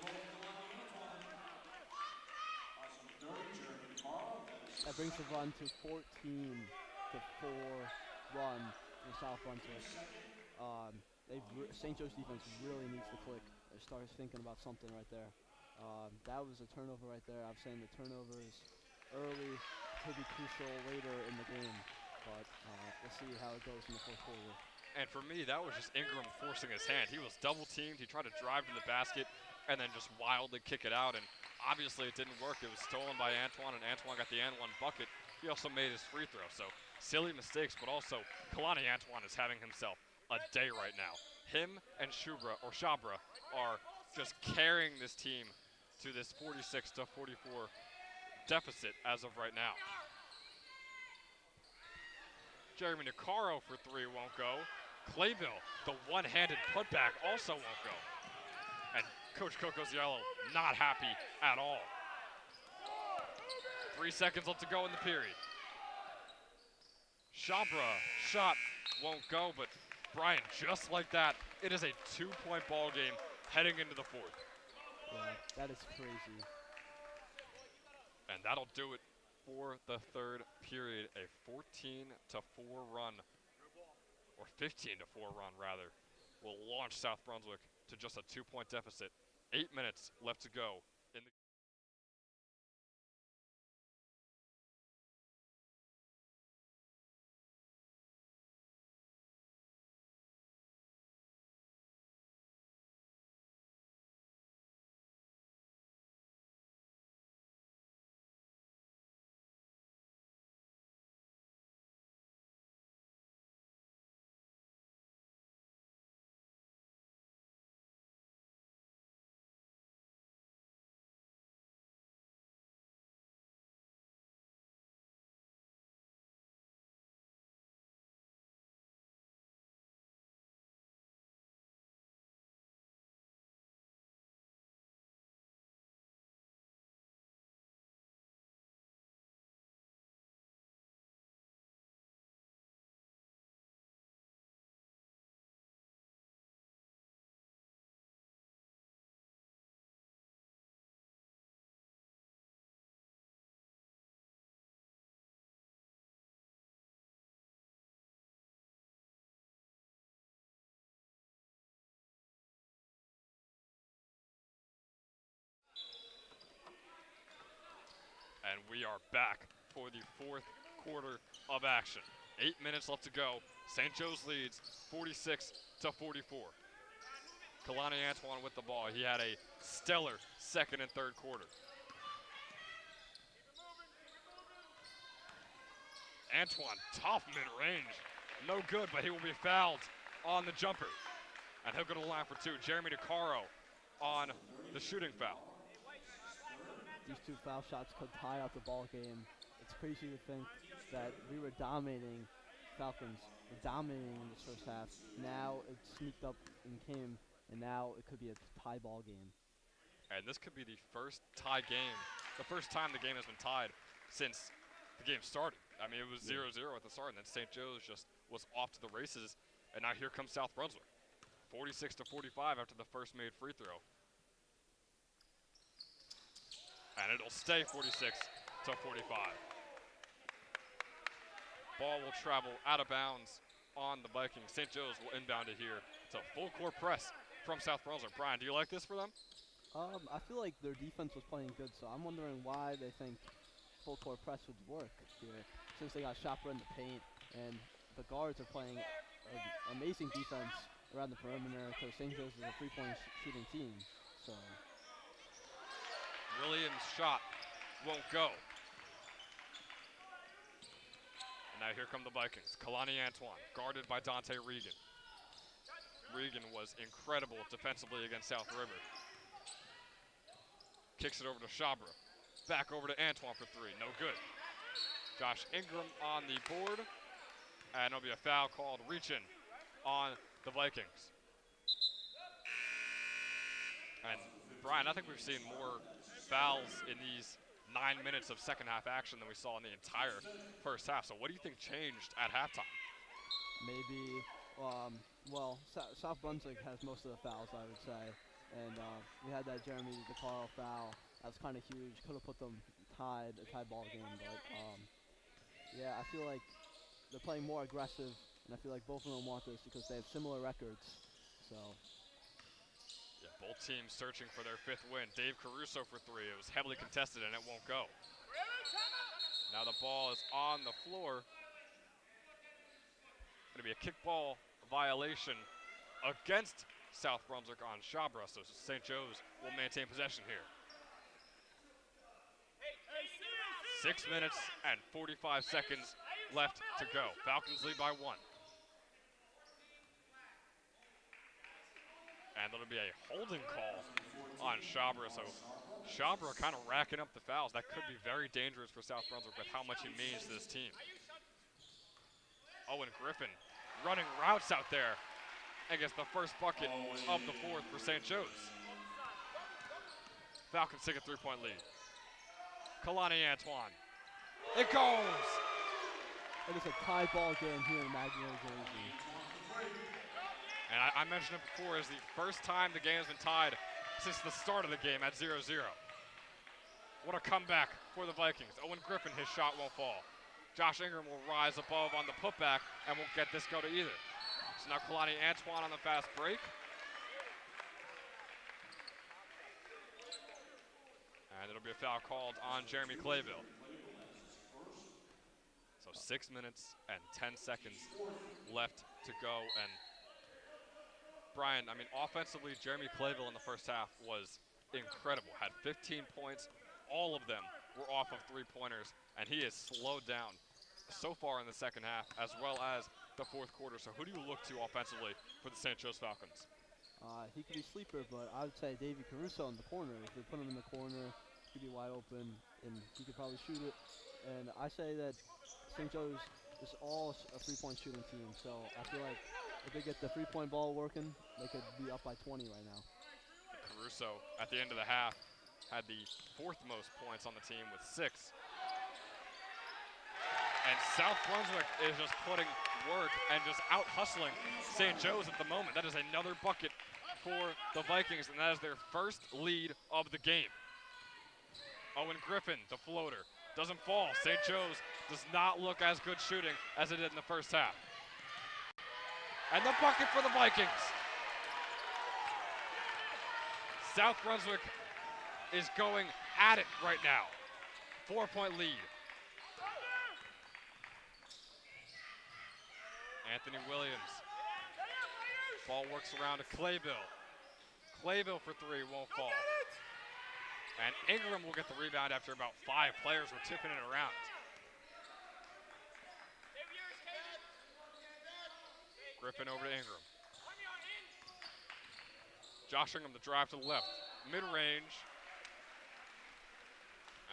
[SPEAKER 4] That brings the run to 14-4 run for South Brunswick. St. Joe's defense really needs to click. They start thinking about something right there. That was a turnover right there. I'm saying the turnovers early could be crucial later in the game, but we'll see how it goes in the fourth quarter.
[SPEAKER 2] And for me, that was just Ingram forcing his hand. He was double teamed. He tried to drive to the basket and then just wildly kick it out. And obviously it didn't work. It was stolen by Antoine, and Antoine got the and one bucket. He also made his free throw. So silly mistakes, but also Kalani Antoine is having himself a day right now. Him and Shabra are just carrying this team to this 46-44 deficit as of right now. Jeremy DeCaro for 3 won't go. Clayville, the one-handed putback, also won't go. And Coach Cocoziello not happy at all. 3 seconds left to go in the period. Shabra shot won't go, but Brian, just like that, it is a 2-point ball game heading into the fourth.
[SPEAKER 4] Yeah, that is crazy.
[SPEAKER 2] And that'll do it for the third period. A 14-4 run, or 15-4 run rather, will launch South Brunswick to just a 2-point deficit. 8 minutes left to go in the And we are back for the fourth quarter of action. 8 minutes left to go. St. Joe's leads 46-44. Kalani Antoine with the ball. He had a stellar second and third quarter. Antoine, tough mid-range. No good, but he will be fouled on the jumper. And he'll go to the line for 2. Jeremy DeCaro on the shooting foul.
[SPEAKER 4] These 2 foul shots could tie out the ball game. It's crazy to think that we were dominating Falcons. We're dominating in this first half. Now it sneaked up and came, and now it could be a tie ball game.
[SPEAKER 2] And this could be the first tie game, the first time the game has been tied since the game started. I mean, it was 0-0 at the start, and then St. Joe's just was off to the races, and now here comes South Brunswick. 46-45 after the first made free throw. And it'll stay 46-45. Ball will travel out of bounds on the Vikings. St. Joe's will inbound it here. It's a full court press from South Brunswick. Brian, do you like this for them?
[SPEAKER 4] I feel like their defense was playing good, so I'm wondering why they think full court press would work here, since they got Chopra in the paint and the guards are playing amazing defense around the perimeter because St. Joe's is a three-point shooting team. So
[SPEAKER 2] Williams' shot won't go. And now here come the Vikings. Kalani Antoine, guarded by Dante Regan. Regan was incredible defensively against South River. Kicks it over to Chabra. Back over to Antoine for three. No good. Josh Ingram on the board. And it'll be a foul called reaching on the Vikings. And Brian, I think we've seen more fouls in these 9 minutes of second half action than we saw in the entire first half. So what do you think changed at halftime?
[SPEAKER 4] maybe, well, South Brunswick has most of the fouls, I would say. And we had that Jeremy DeCarlo foul. That was kind of huge. Could have put them a tied ball game. But yeah, I feel like they're playing more aggressive, and I feel like both of them want this because they have similar records. So
[SPEAKER 2] yeah, both teams searching for their fifth win. Dave Caruso for three. It was heavily contested, and it won't go. Now the ball is on the floor. Going to be a kickball violation against South Brunswick on Chabra, so St. Joe's will maintain possession here. 6 minutes and 45 seconds left to go. Falcons lead by 1. And there'll be a holding call on Chabra, so Chabra kind of racking up the fouls. That could be very dangerous for South Brunswick with how much he means to this team. Owen Griffin running routes out there and gets the first bucket of the fourth for St. Joe's. Falcons take a 3-point lead. Kalani Antoine. It goes!
[SPEAKER 4] it is a tie ball game here in Magnolia, Jersey.
[SPEAKER 2] And I mentioned it before, it's the first time the game has been tied since the start of the game at 0-0. What a comeback for the Vikings. Owen Griffin, his shot won't fall. Josh Ingram will rise above on the putback and won't get this go to either. So now Kalani Antoine on the fast break. And it'll be a foul called on Jeremy Clayville. So 6 minutes and 10 seconds left to go. And Brian, I mean, offensively, Jeremy Clayville in the first half was incredible. Had 15 points. All of them were off of three-pointers, and he has slowed down so far in the second half, as well as the fourth quarter. So who do you look to offensively for the St. Joe's Falcons?
[SPEAKER 4] He could be sleeper, but I would say Davey Caruso in the corner. If they put him in the corner, he could be wide open, and he could probably shoot it. And I say that St. Joe's is all a three-point shooting team, so I feel like if they get the three-point ball working, they could be up by 20 right now.
[SPEAKER 2] Caruso, at the end of the half, had the fourth most points on the team with 6. And South Brunswick is just putting work and just out-hustling St. Joe's at the moment. That is another bucket for the Vikings, and that is their first lead of the game. Owen Griffin, the floater, doesn't fall. St. Joe's does not look as good shooting as it did in the first half. And the bucket for the Vikings. South Brunswick is going at it right now. 4-point lead. Anthony Williams. Ball works around to Clayville. Clayville for three, won't fall. And Ingram will get the rebound after about 5 players were tipping it around. Griffin over to Ingram. Josh Ingram, the drive to the left. Mid-range.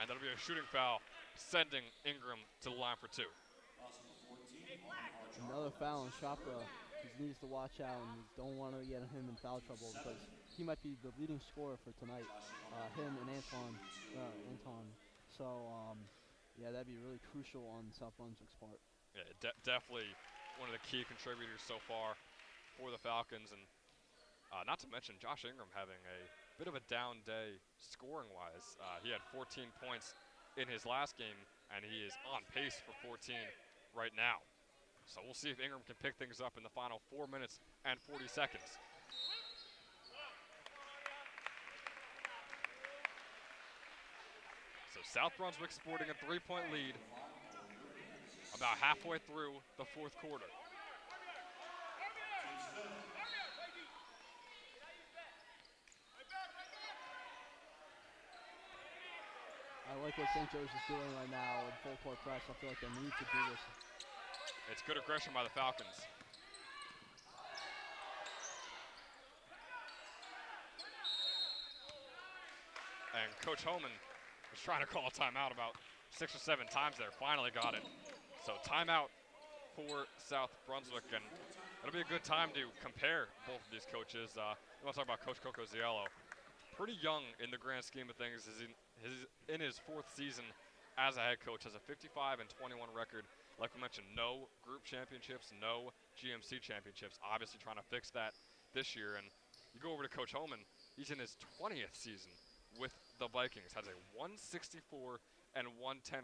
[SPEAKER 2] And that'll be a shooting foul, sending Ingram to the line for 2.
[SPEAKER 4] Another foul on Chopra. He needs to watch out, and we don't want to get him in foul trouble because he might be the leading scorer for tonight. Him and Anton. So, yeah, that'd be really crucial on South Brunswick's part.
[SPEAKER 2] Yeah, definitely one of the key contributors so far for the Falcons. And not to mention Josh Ingram having a bit of a down day scoring-wise. He had 14 points in his last game, and he is on pace for 14 right now. So we'll see if Ingram can pick things up in the final 4 minutes and 40 seconds. So South Brunswick sporting a 3-point lead about halfway through the fourth quarter.
[SPEAKER 4] I like what St. Joe's is doing right now in full court press. I feel like they need to do this.
[SPEAKER 2] It's good aggression by the Falcons. And Coach Homan was trying to call a timeout about 6 or 7 times there. Finally got it. So timeout for South Brunswick, and it'll be a good time to compare both of these coaches. We want to talk about Coach Coco Ziello. Pretty young in the grand scheme of things. In his 4th season as a head coach, has a 55-21 record. Like we mentioned, no group championships, no GMC championships. Obviously trying to fix that this year. And you go over to Coach Homan, he's in his 20th season with the Vikings. Has a 164-110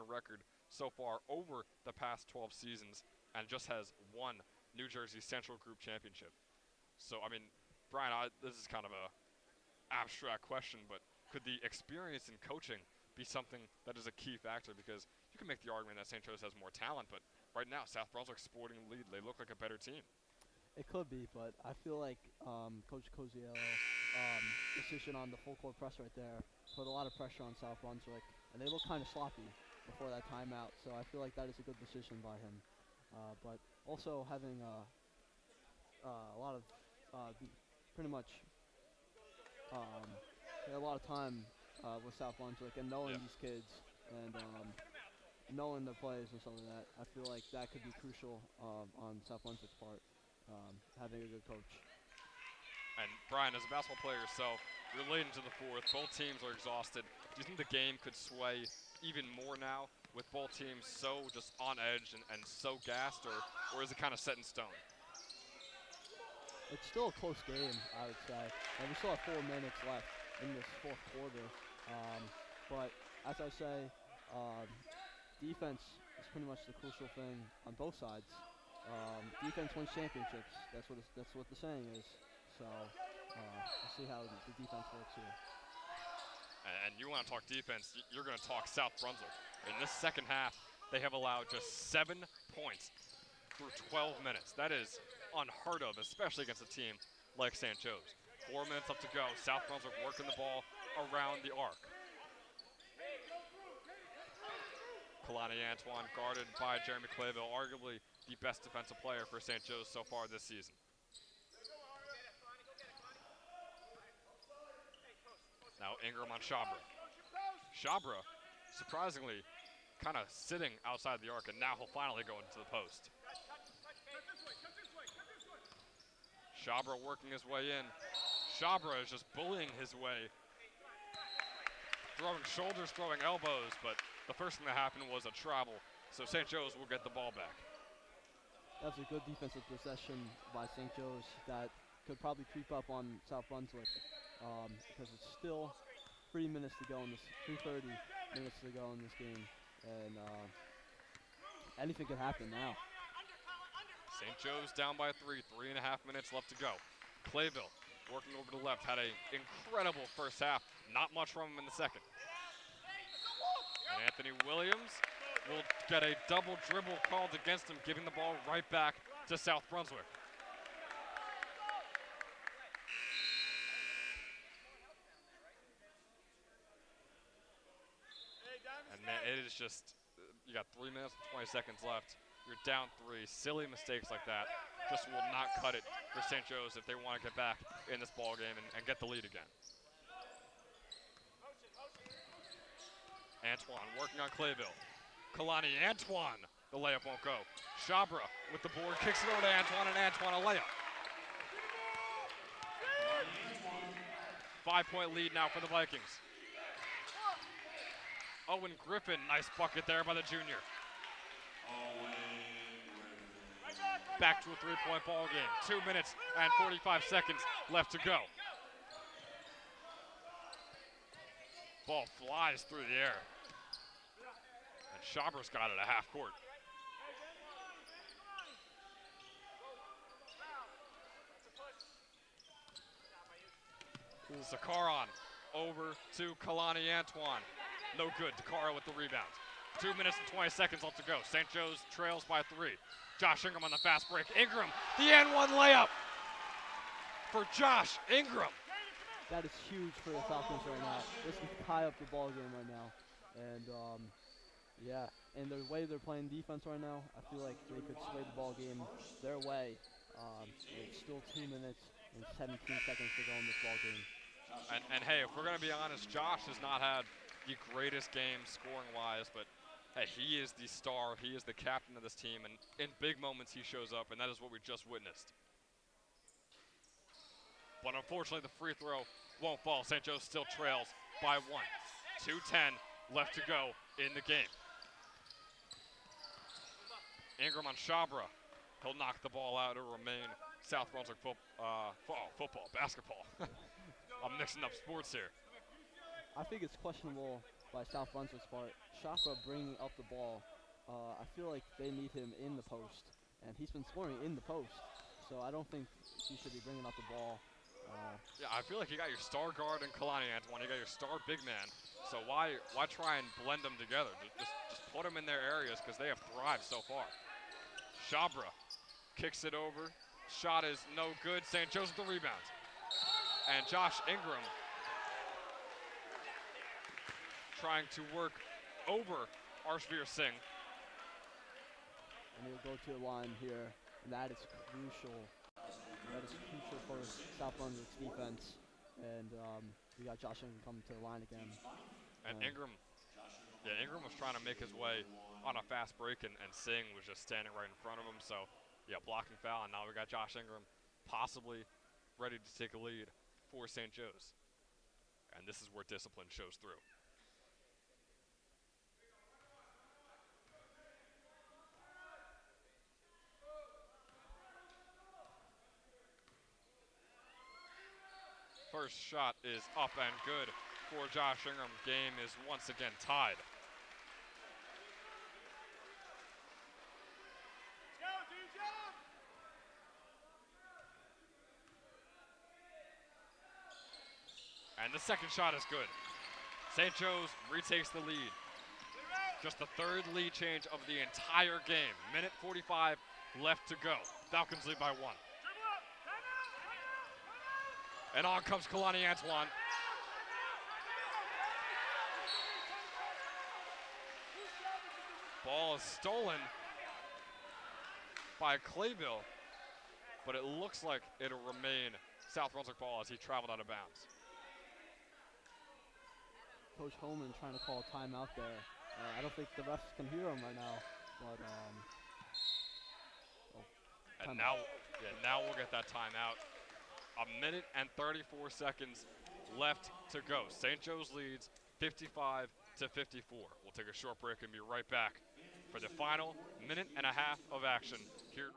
[SPEAKER 2] record so far over the past 12 seasons, and just has 1 New Jersey Central Group championship. So, I mean, Brian, this is kind of a abstract question, but could the experience in coaching be something that is a key factor? Because you can make the argument that St. Joe's has more talent, but right now South Brunswick's sporting the lead. They look like a better team.
[SPEAKER 4] It could be, but I feel like Coach Coziello decision on the full court press right there put a lot of pressure on South Brunswick, and they look kind of sloppy before that timeout. So I feel like that is a good decision by him. But also having a lot of pretty much a lot of time with South Brunswick and knowing these kids and knowing their plays and stuff like that, I feel like that could be crucial on South Brunswick's part, having a good coach.
[SPEAKER 2] And Brian, as a basketball player yourself, you're late into the 4th. Both teams are exhausted. Do you think the game could sway even more now with both teams so just on edge and so gassed, or is it kind of set in stone?
[SPEAKER 4] It's still a close game, I would say. And we still have 4 minutes left in this 4th quarter. But as I say, defense is pretty much the crucial thing on both sides. Defense wins championships. That's what the saying is. So we'll see how the defense works here.
[SPEAKER 2] And you want to talk defense, you're going to talk South Brunswick. In this second half, they have allowed just 7 points through 12 minutes. That is unheard of, especially against a team like St. Joe's. 4 minutes left to go. South Brunswick working the ball around the arc. Kalani Antoine guarded by Jeremy Clayville, arguably the best defensive player for St. Joe's so far this season. Now Ingram on Shabra. Shabra, surprisingly, kind of sitting outside the arc, and now he'll finally go into the post. Shabra working his way in. Shabra is just bullying his way, throwing shoulders, throwing elbows, but the first thing that happened was a travel, so St. Joe's will get the ball back.
[SPEAKER 4] That was a good defensive possession by St. Joe's that could probably creep up on South Brunswick because it's still 3 minutes to go in this, 3:30 minutes to go in this game, and anything could happen now.
[SPEAKER 2] St. Joe's down by 3.5 minutes left to go. Clayville working over to the left, had an incredible first half, not much from him in the second. And Anthony Williams will get a double dribble called against him, giving the ball right back to South Brunswick. And man, it is just, you got 3 minutes and 20 seconds left. You're down 3. Silly mistakes like that just will not cut it for St. Joe's if they want to get back in this ball game and get the lead again. Antoine working on Clayville. Kalani Antoine, the layup won't go. Shabra with the board, kicks it over to Antoine, and Antoine a layup. 5-point lead now for the Vikings. Owen Griffin, nice bucket there by the junior. Back to a 3-point ball game. 2 minutes and 45 seconds left to go. Ball flies through the air. And Schabra's got it at half court. Sakaran over to Kalani Antoine. No good. Dakara with the rebound. 2 minutes and 20 seconds left to go. St. Joe's trails by 3. Josh Ingram on the fast break. Ingram, the N1 layup for Josh Ingram.
[SPEAKER 4] That is huge for the Falcons right now. This can tie up the ball game right now. And yeah, and the way they're playing defense right now, I feel like they could sway the ball game their way. It's still 2 minutes and 17 seconds to go in this ball game.
[SPEAKER 2] And hey, if we're going to be honest, Josh has not had the greatest game scoring-wise, but hey, he is the star. He is the captain of this team, and in big moments he shows up, and that is what we just witnessed. But unfortunately, the free throw won't fall. St. Joe's still trails by 1. 2:10 left to go in the game. Ingram on Shabra. He'll knock the ball out. It'll remain South Brunswick basketball. I'm mixing up sports here.
[SPEAKER 4] I think it's questionable by South Brunswick's part. Shafra bringing up the ball. I feel like they need him in the post, and he's been scoring in the post. So I don't think he should be bringing up the ball.
[SPEAKER 2] Yeah, I feel like you got your star guard and Kalani Antoine. You got your star big man. So why try and blend them together? Just put them in their areas because they have thrived so far. Shabra kicks it over. Shot is no good. St. Joe's with the rebound. And Josh Ingram trying to work over Arshveer Singh.
[SPEAKER 4] And he'll go to the line here, and that is crucial. That is crucial for South Brunswick's defense. And we got Josh Ingram coming to the line again.
[SPEAKER 2] And Ingram was trying to make his way on a fast break, and Singh was just standing right in front of him. So, yeah, blocking foul, and now we got Josh Ingram possibly ready to take a lead for St. Joe's. And this is where discipline shows through. First shot is up and good for Josh Ingram. Game is once again tied. And the second shot is good. St. Joe's retakes the lead. Just the third lead change of the entire game. Minute 45 left to go. Falcons lead by 1. And on comes Kalani Antoine. Ball is stolen by Clayville, but it looks like it'll remain South Brunswick ball as he traveled out of bounds.
[SPEAKER 4] Coach Holman trying to call a timeout there. I don't think the refs can hear him right now, but
[SPEAKER 2] and now we'll get that timeout. A minute and 34 seconds left to go. St. Joe's leads 55-54. We'll take a short break and be right back for the final minute and a half of action here.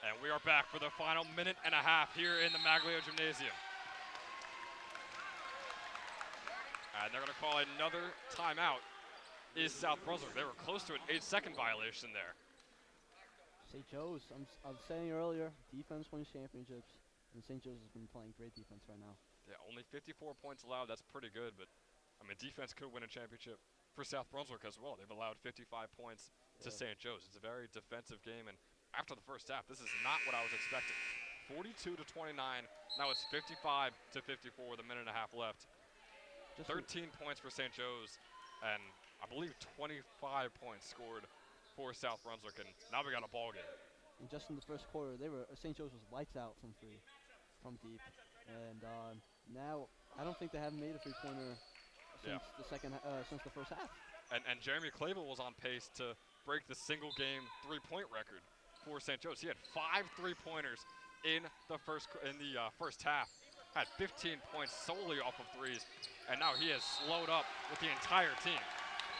[SPEAKER 2] And we are back for the final minute and a half here in the Maglio Gymnasium. And they're going to call another timeout. Is South Brunswick. They were close to an 8-second violation there.
[SPEAKER 4] St. Joe's, I was saying earlier, defense wins championships, and St. Joe's has been playing great defense right now.
[SPEAKER 2] Yeah, only 54 points allowed. That's pretty good, but I mean, defense could win a championship for South Brunswick as well. They've allowed 55 points to St. Joe's. It's a very defensive game, and after the first half, this is not what I was expecting. 42-29. Now it's 55-54 with a minute and a half left. 13 points for St. Joe's, and I believe 25 points scored for South Brunswick, and now we got a ball game.
[SPEAKER 4] And just in the first quarter, St. Joe's was lights out from deep, and now I don't think they haven't made a three-pointer since the first half.
[SPEAKER 2] And Jeremy Clavel was on pace to break the single-game three-point record for St. Joe's. He had 5 three-pointers in the first half. Had 15 points solely off of threes, and now he has slowed up with the entire team.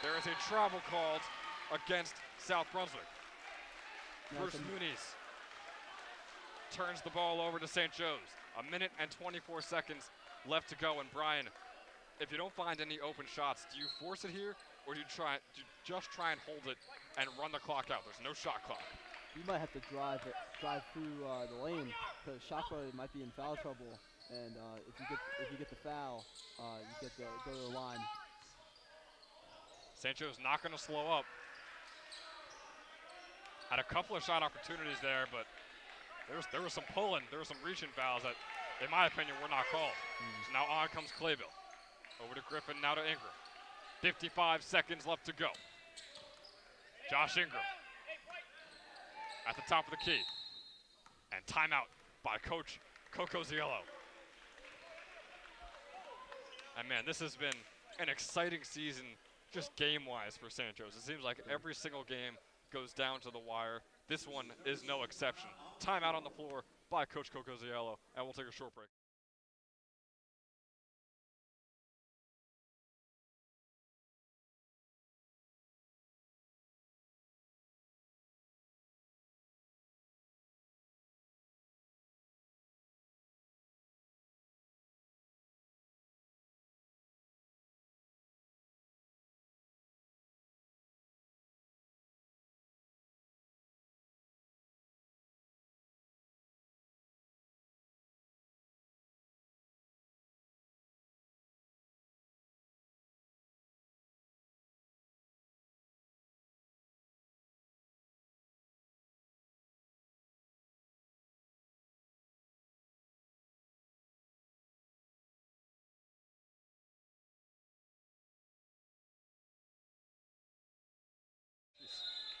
[SPEAKER 2] There is a travel called against South Brunswick. Bruce Muniz turns the ball over to St. Joe's. A minute and 24 seconds left to go, and Brian, if you don't find any open shots, do you force it here, or do you just try and hold it and run the clock out? There's no shot clock.
[SPEAKER 4] You might have to drive through the lane, because Shotbrother might be in foul trouble, and if you get the foul, you get to go to the line.
[SPEAKER 2] St. Joe's not going to slow up. Had a couple of shot opportunities there, but there was some pulling, there was some reaching fouls that, in my opinion, were not called. So now on comes Clayville. Over to Griffin, now to Ingram. 55 seconds left to go. Josh Ingram at the top of the key. And timeout by Coach Coco Ziello. And man, this has been an exciting season just game-wise for St. Joe's. It seems like every single game goes down to the wire. This one is no exception. Timeout on the floor by Coach Coco Ziello, and we'll take a short break.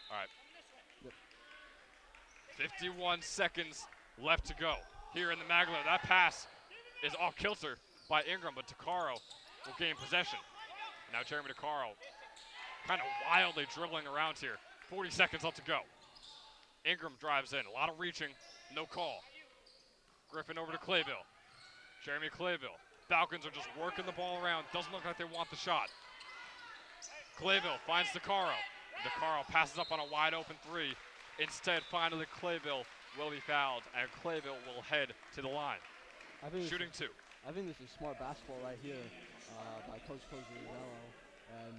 [SPEAKER 2] All right. 51 seconds left to go here in the Maglio. That pass is off kilter by Ingram, but Takaro will gain possession. Now Jeremy Takaro kind of wildly dribbling around here. 40 seconds left to go. Ingram drives in. A lot of reaching. No call. Griffin over to Clayville. Jeremy Clayville. Falcons are just working the ball around. Doesn't look like they want the shot. Clayville finds Takaro. Takaro passes up on a wide open three. Instead, finally, Clayville will be fouled, and Clayville will head to the line. Shooting two.
[SPEAKER 4] I think this is smart basketball right here by Coach Coziello, and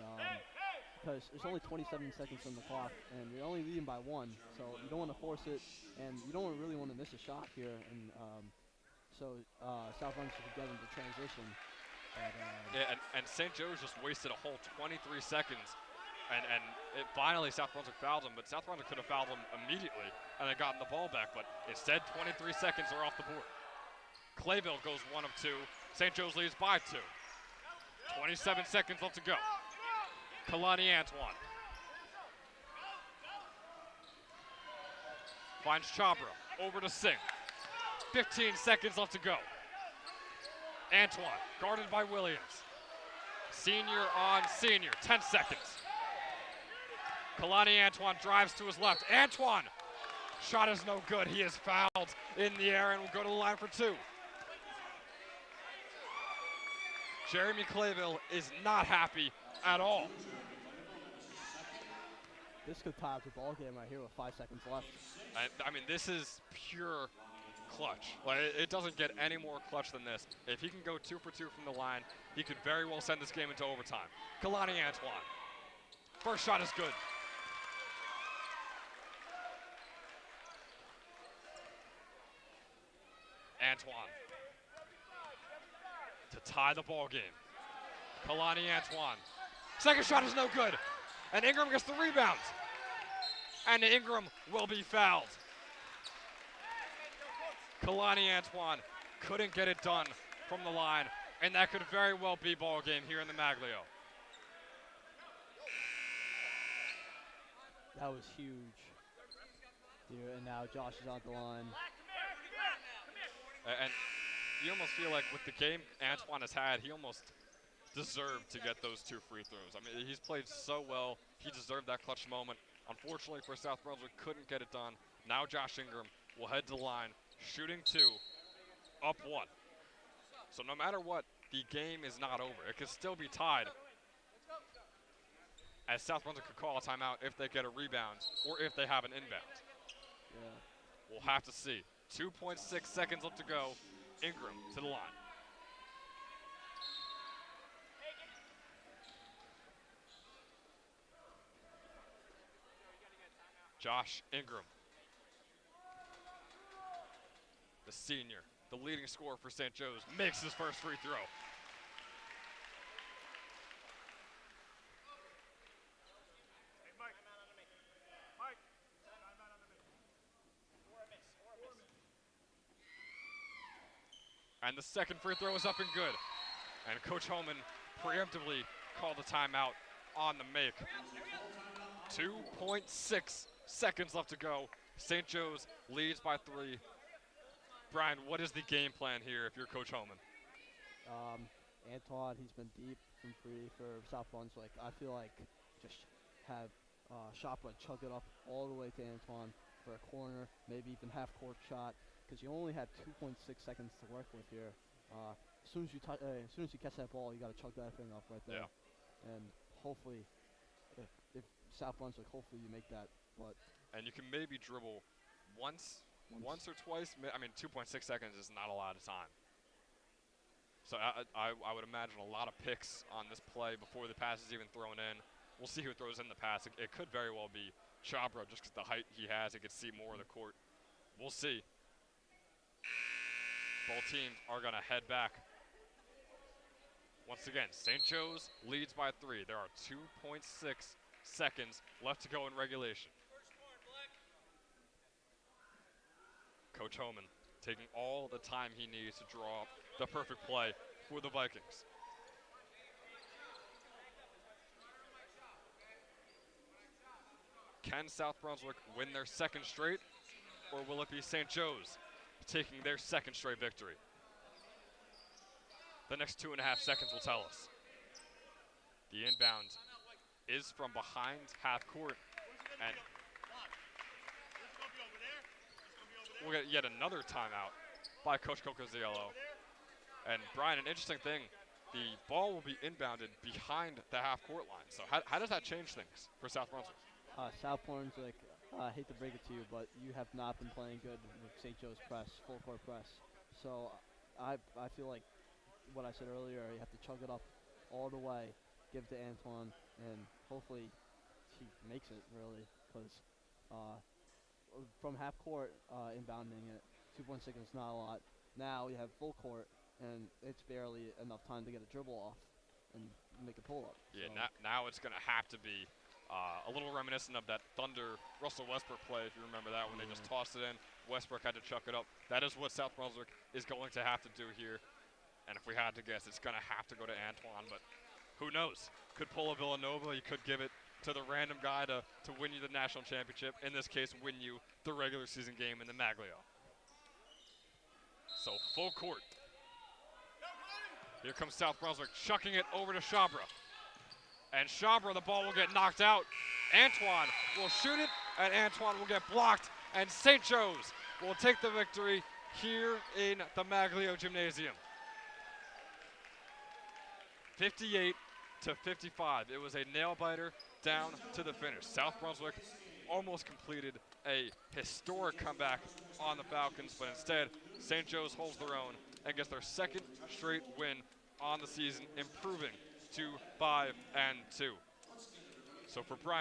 [SPEAKER 4] because there's only 27 seconds on the clock, and you're only leading by 1, so you don't want to force it, and you don't really want to miss a shot here, and so South Brunswick could get into transition.
[SPEAKER 2] And St. Joe's just wasted a whole 23 seconds. And finally, South Brunswick fouled him, but South Brunswick could have fouled him immediately and then gotten the ball back, but instead, 23 seconds are off the board. Clayville goes 1 of 2. St. Joe's leads by 2. 27 seconds left to go. Kalani Antoine finds Chabra over to Singh. 15 seconds left to go. Antoine guarded by Williams. Senior on senior, 10 seconds. Kalani Antoine drives to his left. Antoine, shot is no good. He is fouled in the air and will go to the line for 2. Jeremy Clayville is not happy at all.
[SPEAKER 4] This could tie up the ball game right here with 5 seconds left.
[SPEAKER 2] I mean, this is pure clutch. Like, it doesn't get any more clutch than this. If he can go 2 for 2 from the line, he could very well send this game into overtime. Kalani Antoine. First shot is good. Antoine. To tie the ball game. Kalani Antoine. Second shot is no good. And Ingram gets the rebound. And Ingram will be fouled. Kalani Antoine couldn't get it done from the line, and that could very well be ball game here in the Maglio.
[SPEAKER 4] That was huge. Here, and now Josh is on the line.
[SPEAKER 2] And you almost feel like with the game Antoine has had, he almost deserved to get those 2 free throws. I mean, he's played so well. He deserved that clutch moment. Unfortunately for South Brunswick, couldn't get it done. Now Josh Ingram will head to the line, shooting 2, up 1. So no matter what, the game is not over. It could still be tied, as South Brunswick could call a timeout if they get a rebound or if they have an inbound.
[SPEAKER 4] Yeah.
[SPEAKER 2] We'll have to see. 2.6 seconds left to go. Ingram to the line. Josh Ingram, the senior, the leading scorer for St. Joe's, makes his first free throw. And the second free throw is up and good. And Coach Homan preemptively called a timeout on the make. 2.6 seconds left to go. St. Joe's leads by 3. Brian, what is the game plan here if you're Coach Homan?
[SPEAKER 4] Antoine, he's been deep from 3 for South Brunswick. I feel like just have Chopra chug it up all the way to Antoine for a corner, maybe even half-court shot, because you only have 2.6 seconds to work with here. As soon as you catch that ball, you got to chug that thing up right there.
[SPEAKER 2] Yeah.
[SPEAKER 4] And hopefully, if South Brunswick, hopefully you make that. But
[SPEAKER 2] and you can maybe dribble once or twice. I mean, 2.6 seconds is not a lot of time. So I would imagine a lot of picks on this play before the pass is even thrown in. We'll see who throws in the pass. It could very well be Chopra, just because the height he has, he could see more of the court. We'll see. Both teams are going to head back. Once again, St. Joe's leads by 3. There are 2.6 seconds left to go in regulation. Coach Homan taking all the time he needs to draw up the perfect play for the Vikings. Can South Brunswick win their second straight, or will it be St. Joe's taking their second straight victory? The next 2.5 seconds will tell us. The inbound is from behind half court, and we'll get yet another timeout by Coach Cocoziello. And Brian, an interesting thing, the ball will be inbounded behind the half court line. So how does that change things for South Brunswick?
[SPEAKER 4] South Brunswick, I hate to break it to you, but you have not been playing good with St. Joe's press, full court press. So I feel like what I said earlier, you have to chug it up all the way, give it to Antoine, and hopefully he makes it, really, because from half court, inbounding it, 2.6 is not a lot. Now you have full court, and it's barely enough time to get a dribble off and make a pull-up.
[SPEAKER 2] Yeah,
[SPEAKER 4] so.
[SPEAKER 2] now it's going to have to be a little reminiscent of that Thunder Russell Westbrook play, if you remember that, when they just tossed it in. Westbrook had to chuck it up. That is what South Brunswick is going to have to do here. And if we had to guess, it's going to have to go to Antoine, but who knows? Could pull a Villanova. You could give it to the random guy to win you the national championship. In this case, win you the regular season game in the Maglio. So full court. Here comes South Brunswick, chucking it over to Chabra. And Chabra, the ball will get knocked out. Antoine will shoot it, and Antoine will get blocked. And St. Joe's will take the victory here in the Maglio Gymnasium. 58-49. to 55. It was a nail-biter down to the finish. South Brunswick almost completed a historic comeback on the Falcons, but instead, St. Joe's holds their own and gets their second straight win on the season, improving to 5-2. So for Brian